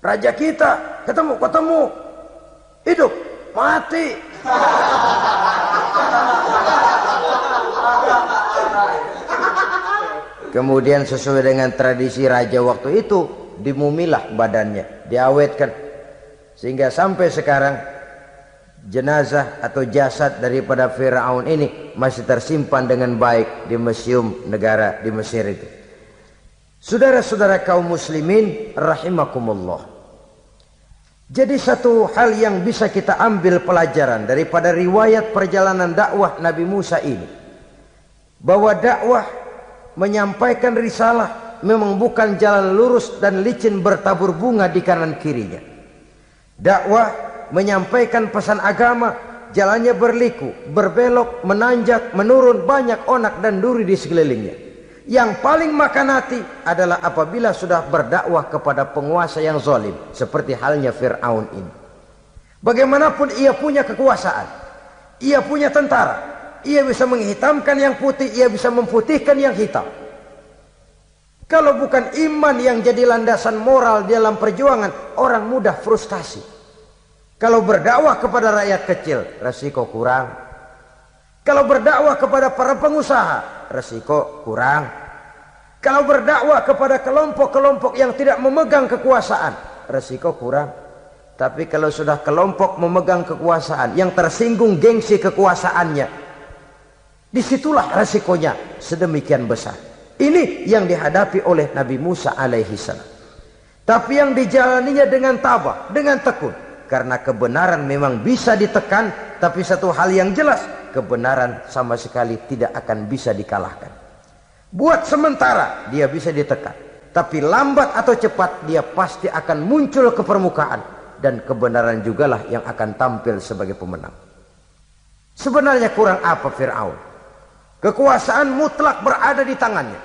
Speaker 1: Raja kita, ketemu. Hidup, mati. Kemudian sesuai dengan tradisi raja waktu itu, dimumilah badannya, diawetkan. Sehingga sampai sekarang jenazah atau jasad daripada Fir'aun ini masih tersimpan dengan baik di museum negara di Mesir itu. Saudara-saudara kaum muslimin rahimakumullah. Jadi satu hal yang bisa kita ambil pelajaran daripada riwayat perjalanan dakwah Nabi Musa ini, bahwa dakwah menyampaikan risalah memang bukan jalan lurus dan licin bertabur bunga di kanan kirinya. Dakwah menyampaikan pesan agama, jalannya berliku, berbelok, menanjak, menurun, banyak onak dan duri di sekelilingnya. Yang paling makan hati adalah apabila sudah berdakwah kepada penguasa yang zalim, seperti halnya Fir'aun ini. Bagaimanapun ia punya kekuasaan, ia punya tentara, ia bisa menghitamkan yang putih, ia bisa memutihkan yang hitam. Kalau bukan iman yang jadi landasan moral dalam perjuangan, orang mudah frustasi. Kalau berdakwah kepada rakyat kecil, resiko kurang. Kalau berdakwah kepada para pengusaha, resiko kurang. Kalau berdakwah kepada kelompok-kelompok yang tidak memegang kekuasaan, resiko kurang. Tapi kalau sudah kelompok memegang kekuasaan, yang tersinggung gengsi kekuasaannya, disitulah resikonya sedemikian besar. Ini yang dihadapi oleh Nabi Musa alaihi salam. Tapi yang dijalaninya dengan tabah, dengan tekun. Karena kebenaran memang bisa ditekan, tapi satu hal yang jelas, kebenaran sama sekali tidak akan bisa dikalahkan. Buat sementara dia bisa ditekan, tapi lambat atau cepat dia pasti akan muncul ke permukaan, dan kebenaran jugalah yang akan tampil sebagai pemenang. Sebenarnya kurang apa Fir'aun? Kekuasaan mutlak berada di tangannya.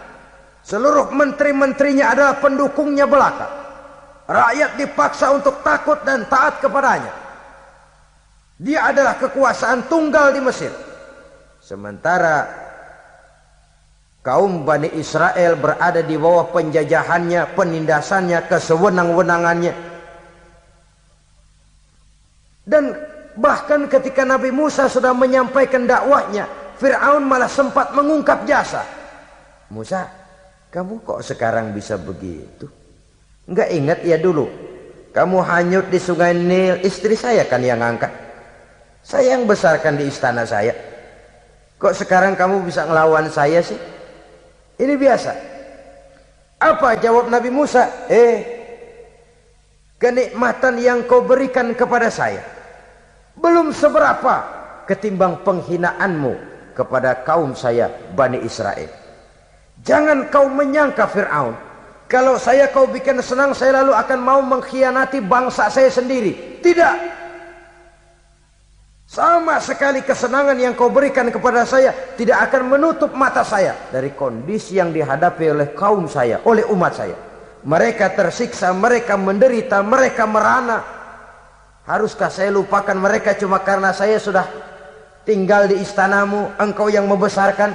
Speaker 1: Seluruh menteri-menterinya adalah pendukungnya belaka. Rakyat dipaksa untuk takut dan taat kepadanya. Dia adalah kekuasaan tunggal di Mesir. Sementara kaum Bani Israel berada di bawah penjajahannya, penindasannya, kesewenang-wenangannya. Dan bahkan ketika Nabi Musa sudah menyampaikan dakwahnya, Fir'aun malah sempat mengungkap jasa. Musa, kamu kok sekarang bisa begitu? Enggak ingat ya dulu kamu hanyut di sungai Nil, istri saya kan yang angkat, saya yang besarkan di istana saya. Kok sekarang kamu bisa ngelawan saya sih? Ini biasa. Apa jawab Nabi Musa? Kenikmatan yang kau berikan kepada saya belum seberapa ketimbang penghinaanmu kepada kaum saya Bani Israel. Jangan kau menyangka Fir'aun, kalau saya kau bikin senang, saya lalu akan mau mengkhianati bangsa saya sendiri. Tidak. Sama sekali kesenangan yang kau berikan kepada saya tidak akan menutup mata saya dari kondisi yang dihadapi oleh kaum saya, oleh umat saya. Mereka tersiksa, mereka menderita, mereka merana. Haruskah saya lupakan mereka cuma karena saya sudah tinggal di istanamu, engkau yang membesarkan?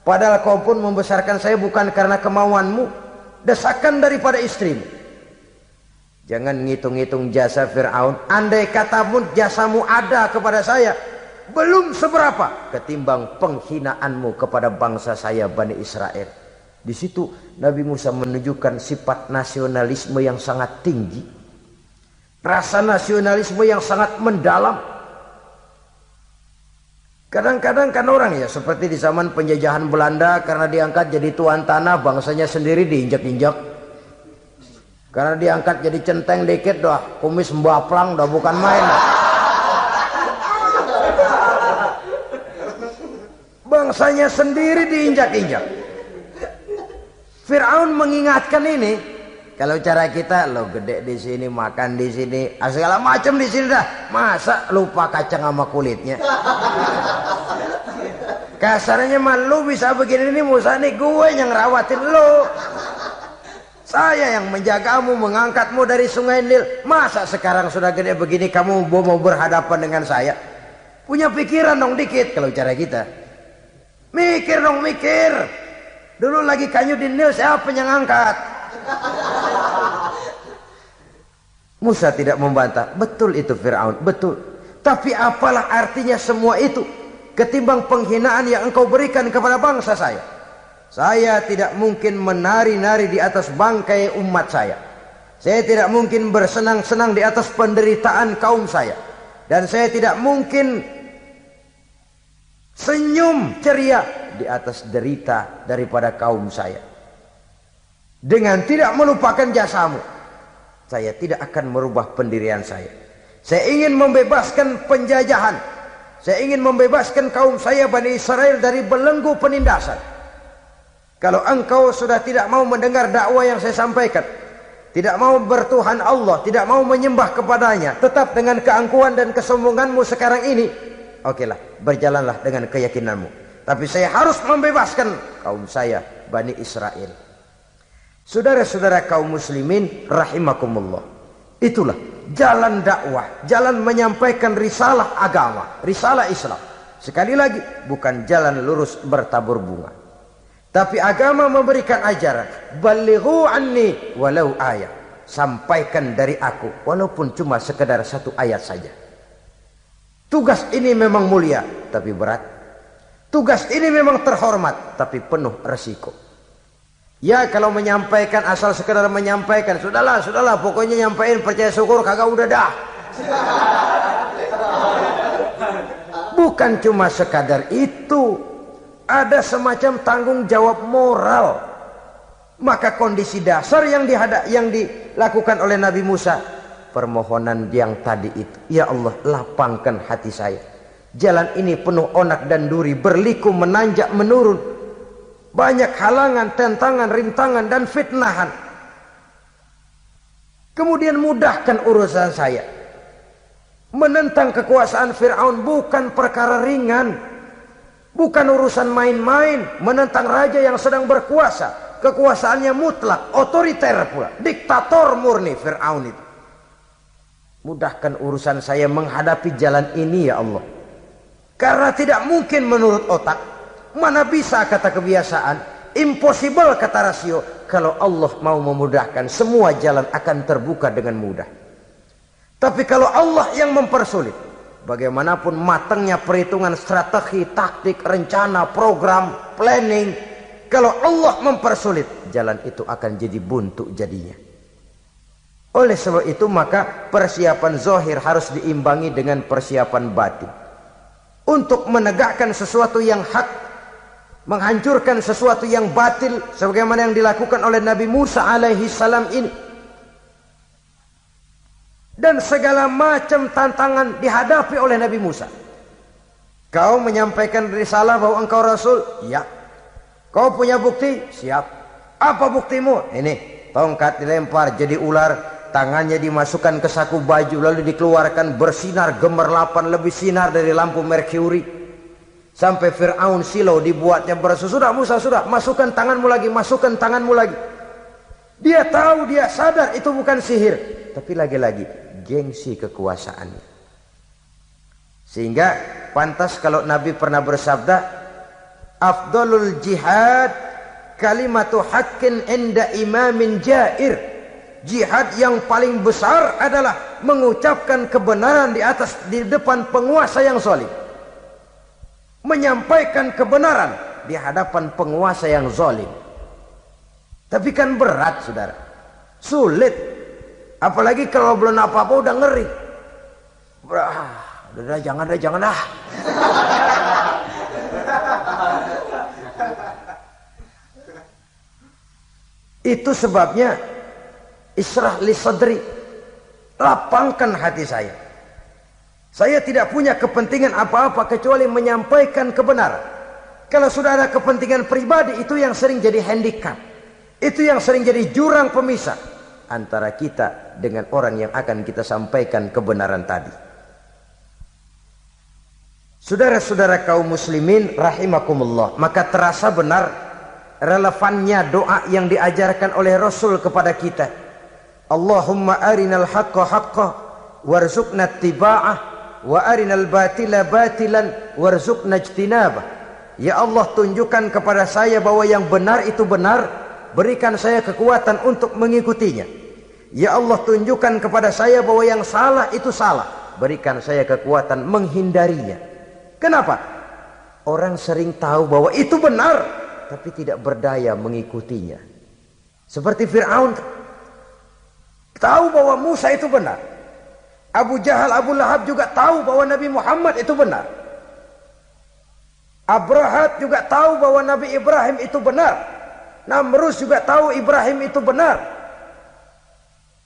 Speaker 1: Padahal kau pun membesarkan saya bukan karena kemauanmu. Desakan daripada istrimu. Jangan ngitung-ngitung jasa Fir'aun. Andai katamu jasamu ada kepada saya, belum seberapa ketimbang penghinaanmu kepada bangsa saya Bani Israel. Di situ Nabi Musa menunjukkan sifat nasionalisme yang sangat tinggi, rasa nasionalisme yang sangat mendalam. Kadang-kadang kan orang ya seperti di zaman penjajahan Belanda, karena diangkat jadi tuan tanah, bangsanya sendiri diinjak-injak. Karena diangkat jadi centeng dikit dah, kumis mbaplang dah, bukan main. Bangsanya sendiri diinjak-injak. Fir'aun mengingatkan ini. Kalau cara kita, lo gede di sini, makan di sini, segala macam di sini dah. Masa lupa kacang sama kulitnya? Kasarnya mah lu bisa begini nih, Musa nih, gue yang ngerawatin lo. Saya yang menjagamu, mengangkatmu dari sungai Nil. Masa sekarang sudah gede begini kamu mau berhadapan dengan saya? Punya pikiran dong dikit kalau cara kita. Mikir dong, mikir. Dulu lagi kayu di Nil, siapa yang angkat? Musa tidak membantah. Betul itu Fir'aun, betul. Tapi apalah artinya semua itu ketimbang penghinaan yang engkau berikan kepada bangsa saya? Saya tidak mungkin menari-nari di atas bangkai umat saya. Saya tidak mungkin bersenang-senang di atas penderitaan kaum saya. Dan saya tidak mungkin senyum ceria di atas derita daripada kaum saya. Dengan tidak melupakan jasamu, saya tidak akan merubah pendirian saya. Saya ingin membebaskan penjajahan. Saya ingin membebaskan kaum saya Bani Israel dari belenggu penindasan. Kalau engkau sudah tidak mau mendengar dakwah yang saya sampaikan, tidak mau bertuhan Allah, tidak mau menyembah kepadanya, tetap dengan keangkuhan dan kesombonganmu sekarang ini, okelah, berjalanlah dengan keyakinanmu. Tapi saya harus membebaskan kaum saya Bani Israel. Saudara-saudara kaum muslimin rahimakumullah, itulah jalan dakwah, jalan menyampaikan risalah agama, risalah Islam. Sekali lagi, bukan jalan lurus bertabur bunga. Tapi agama memberikan ajaran, balighu anni walau ayat. Sampaikan dari aku walaupun cuma sekedar satu ayat saja. Tugas ini memang mulia tapi berat. Tugas ini memang terhormat tapi penuh resiko. Ya kalau menyampaikan asal sekedar menyampaikan, sudahlah, pokoknya nyampein, percaya syukur kagak, udah dah. Bukan cuma sekadar itu. Ada semacam tanggung jawab moral. Maka kondisi dasar yang dilakukan oleh Nabi Musa, permohonan yang tadi itu, ya Allah, lapangkan hati saya. Jalan ini penuh onak dan duri, berliku, menanjak, menurun. Banyak halangan, tentangan, rintangan dan fitnahan. Kemudian mudahkan urusan saya. Menentang kekuasaan Fir'aun bukan perkara ringan. Bukan urusan main-main. Menentang raja yang sedang berkuasa, kekuasaannya mutlak, otoriter pula, diktator murni Fir'aun itu. Mudahkan urusan saya menghadapi jalan ini ya Allah. Karena tidak mungkin menurut otak. Mana bisa kata kebiasaan, impossible kata rasio. Kalau Allah mau memudahkan, semua jalan akan terbuka dengan mudah. Tapi kalau Allah yang mempersulit, bagaimanapun matangnya perhitungan strategi, taktik, rencana, program, planning, kalau Allah mempersulit, jalan itu akan jadi buntu jadinya. Oleh sebab itu maka persiapan zahir harus diimbangi dengan persiapan batin. Untuk menegakkan sesuatu yang hak, menghancurkan sesuatu yang batil, sebagaimana yang dilakukan oleh Nabi Musa alaihi salam ini. Dan segala macam tantangan dihadapi oleh Nabi Musa. Kau menyampaikan risalah bahwa engkau Rasul? Ya. Kau punya bukti? Siap. Apa buktimu? Ini, tongkat dilempar jadi ular, tangannya dimasukkan ke saku baju, lalu dikeluarkan bersinar gemerlapan, lebih sinar dari lampu merkuri. Sampai Fir'aun silau dibuatnya berasa. Sudah Musa, sudah, masukkan tanganmu lagi, masukkan tanganmu lagi. Dia tahu, dia sadar itu bukan sihir, tapi lagi-lagi gengsi kekuasaannya. Sehingga pantas kalau Nabi pernah bersabda, afdalul jihad kalimatu haqqin inda imamin jair. Jihad yang paling besar adalah mengucapkan kebenaran di depan penguasa yang zalim. menyampaikan kebenaran di hadapan penguasa yang zalim. Tapi kan berat, saudara, sulit, apalagi kalau belum apa-apa udah ngeri. Udah jangan dah. Itu sebabnya Ishrah li sadri, lapangkan hati saya. Saya tidak punya kepentingan apa-apa kecuali menyampaikan kebenaran. Kalau sudah ada kepentingan pribadi, itu yang sering jadi handicap. Itu yang sering jadi jurang pemisah antara kita dengan orang yang akan kita sampaikan kebenaran tadi. Saudara-saudara kaum muslimin rahimakumullah, maka terasa benar relevannya doa yang diajarkan oleh Rasul kepada kita. Allahumma arinal haqqa haqqa warzuqna ittiba'ah wa arinal batila batilan warzuqna ijtinabah. Ya Allah, tunjukkan kepada saya bahwa yang benar itu benar, berikan saya kekuatan untuk mengikutinya. Ya Allah, tunjukkan kepada saya bahwa yang salah itu salah, berikan saya kekuatan menghindarinya. Kenapa? Orang sering tahu bahwa itu benar, tapi tidak berdaya mengikutinya. Seperti Fir'aun, tahu bahwa Musa itu benar. Abu Jahal, Abu Lahab juga tahu bahwa Nabi Muhammad itu benar. Abrahat juga tahu bahwa Nabi Ibrahim itu benar. Namrus juga tahu Ibrahim itu benar.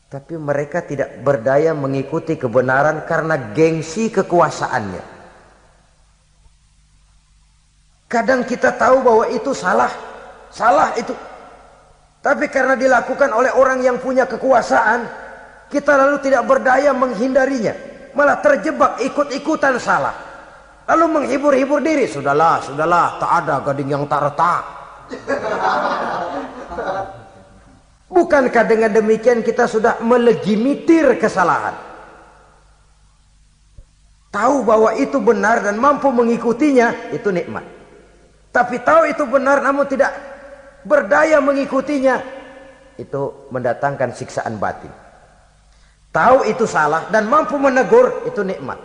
Speaker 1: Tapi mereka tidak berdaya mengikuti kebenaran karena gengsi kekuasaannya. Kadang kita tahu bahwa itu salah itu. Tapi karena dilakukan oleh orang yang punya kekuasaan, kita lalu tidak berdaya menghindarinya, malah terjebak ikut-ikutan salah, lalu menghibur-hibur diri. Sudahlah, tak ada gading yang tak retak. Bukankah dengan demikian kita sudah melegimitir kesalahan? Tahu bahwa itu benar dan mampu mengikutinya, itu nikmat. Tapi tahu itu benar namun tidak berdaya mengikutinya, itu mendatangkan siksaan batin. Tahu itu salah dan mampu menegur, itu nikmat.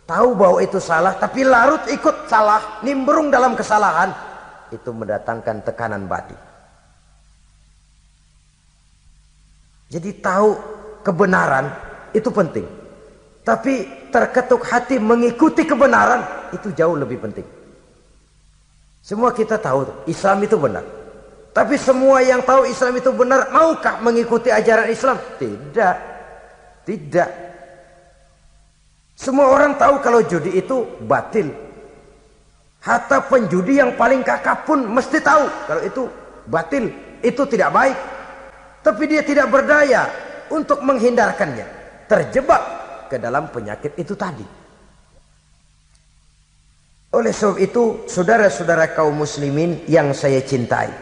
Speaker 1: Tahu bahwa itu salah tapi larut ikut salah, nimbrung dalam kesalahan, itu mendatangkan tekanan batin. Jadi tahu kebenaran itu penting, tapi terketuk hati mengikuti kebenaran itu jauh lebih penting. Semua kita tahu Islam itu benar, tapi semua yang tahu Islam itu benar maukah mengikuti ajaran Islam? Tidak. Semua orang tahu kalau judi itu batil. Hatta penjudi yang paling kakap pun mesti tahu kalau itu batil, itu tidak baik. Tapi dia tidak berdaya untuk menghindarkannya, terjebak ke dalam penyakit itu tadi. Oleh sebab itu, saudara-saudara kaum muslimin yang saya cintai,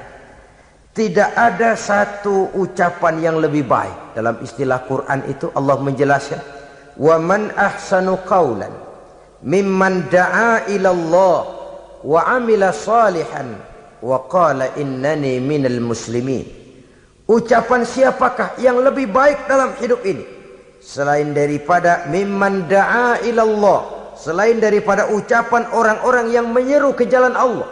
Speaker 1: tidak ada satu ucapan yang lebih baik. Dalam istilah Quran itu Allah menjelaskan, wa man ahsanu qawlan mimman da'a ila Allah wa amila salihan wa qala innani minal muslimin. Ucapan siapakah yang lebih baik dalam hidup ini selain daripada mimman da'a ila Allah, selain daripada ucapan orang-orang yang menyeru ke jalan Allah,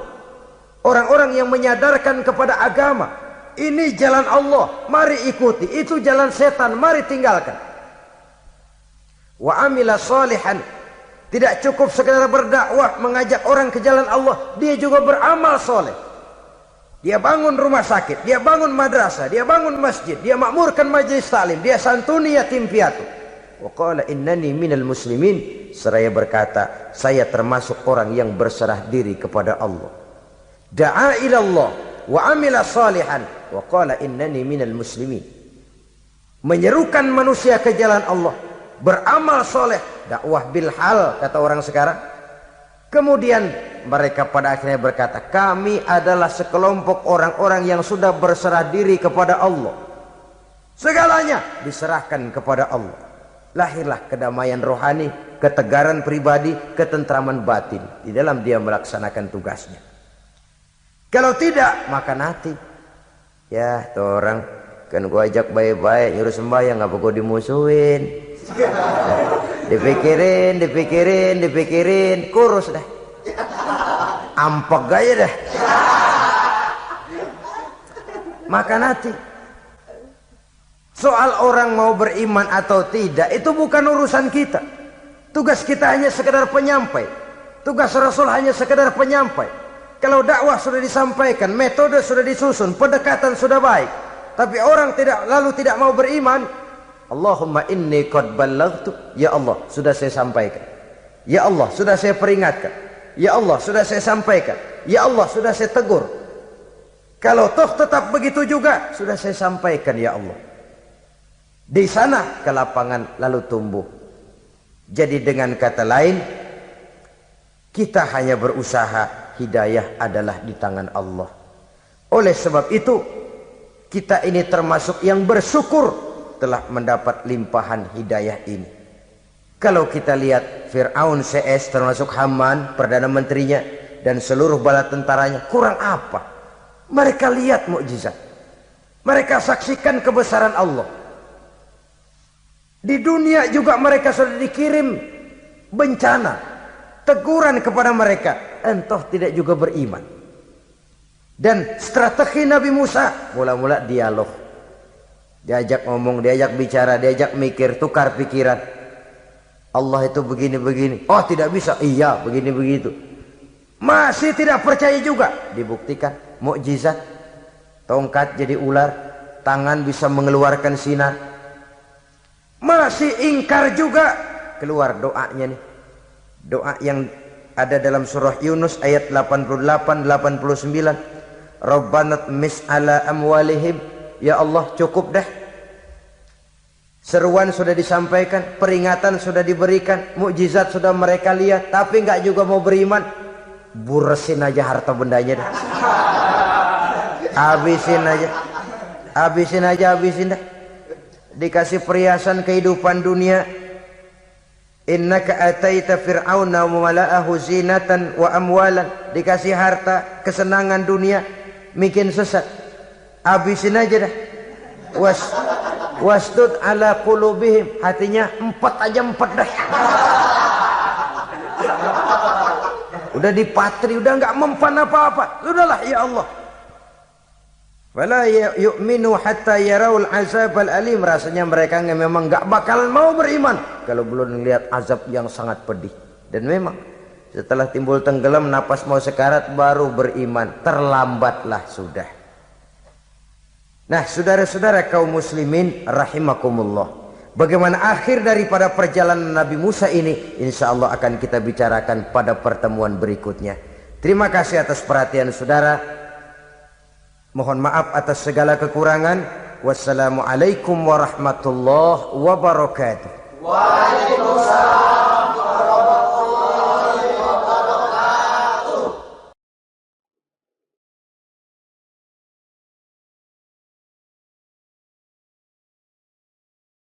Speaker 1: orang-orang yang menyadarkan kepada agama. Ini jalan Allah, mari ikuti. Itu jalan setan, mari tinggalkan. Wa amila salihan, tidak cukup sekedar berdakwah mengajak orang ke jalan Allah, dia juga beramal soleh. Dia bangun rumah sakit, dia bangun madrasah, dia bangun masjid, dia makmurkan majelis taklim, dia santuni yatim piatu. Wa qala innani minal muslimin, seraya berkata, saya termasuk orang yang berserah diri kepada Allah. Da'a ila Allah wa amila salihan wa qala innani minal muslimin. Menyerukan manusia ke jalan Allah, beramal soleh, dakwah bil hal kata orang sekarang. Kemudian mereka pada akhirnya berkata, kami adalah sekelompok orang-orang yang sudah berserah diri kepada Allah. Segalanya diserahkan kepada Allah. Lahirlah kedamaian rohani, ketegaran pribadi, ketentraman batin di dalam dia melaksanakan tugasnya. Kalau tidak, maka nanti ya tuh orang kan gua ajak baik-baik nyuruh sembahyang, ngapa gua dimusuhin? Dipikirin, kurus dah. ampek gaya deh. Makan hati. Soal orang mau beriman atau tidak itu bukan urusan kita. Tugas kita hanya sekedar penyampai. Tugas Rasul hanya sekedar penyampai. Kalau dakwah sudah disampaikan, metode sudah disusun, pendekatan sudah baik, tapi orang tidak mau beriman, Allahumma inni qad ballaghtu, ya Allah sudah saya sampaikan, ya Allah sudah saya peringatkan, ya Allah sudah saya sampaikan, ya Allah sudah saya tegur. Kalau toh tetap begitu juga, sudah saya sampaikan ya Allah. Di sana kelapangan lalu tumbuh. Jadi dengan kata lain, kita hanya berusaha, hidayah adalah di tangan Allah. Oleh sebab itu, kita ini termasuk yang bersyukur telah mendapat limpahan hidayah ini. Kalau kita lihat Fir'aun CS termasuk Haman, Perdana Menterinya, dan seluruh bala tentaranya, kurang apa? Mereka lihat mukjizat. Mereka saksikan kebesaran Allah. Di dunia juga mereka sudah dikirim bencana, teguran kepada mereka, entah tidak juga beriman. Dan strategi Nabi Musa mula-mula dialog, diajak ngomong, diajak bicara, diajak mikir, tukar pikiran. Allah itu begini-begini, oh tidak bisa, iya begini begitu. Masih tidak percaya juga, dibuktikan mukjizat, tongkat jadi ular, tangan bisa mengeluarkan sinar. Masih ingkar juga, keluar doanya nih, doa yang ada dalam surah Yunus ayat 88-89. Rabbana tmis ala amwalihim, ya Allah cukup dah. Seruan sudah disampaikan, peringatan sudah diberikan, mukjizat sudah mereka lihat, tapi nggak juga mau beriman. Buresin aja harta bendanya dah. Habisin dah. Dikasih perhiasan kehidupan dunia. Innaka ataita fir'auna wa mala'ahu zinatan wa amwalan. Dikasih harta, kesenangan dunia, bikin sesat. Habisin aja dah. Wasdud ala qulubihim, hatinya empat dah. Udah dipatri, udah nggak mempan apa-apa. Sudahlah ya Allah. Wala yu'minu hatta yaraul azabal alim. Rasanya mereka memang nggak bakalan mau beriman kalau belum melihat azab yang sangat pedih. Dan memang setelah timbul tenggelam, napas mau sekarat, baru beriman. Terlambatlah sudah. Nah, saudara-saudara kaum muslimin rahimakumullah, bagaimana akhir daripada perjalanan Nabi Musa ini, insya Allah akan kita bicarakan pada pertemuan berikutnya. Terima kasih atas perhatian saudara. Mohon maaf atas segala kekurangan. Wassalamualaikum warahmatullahi wabarakatuh.
Speaker 2: Waalaikumsalam.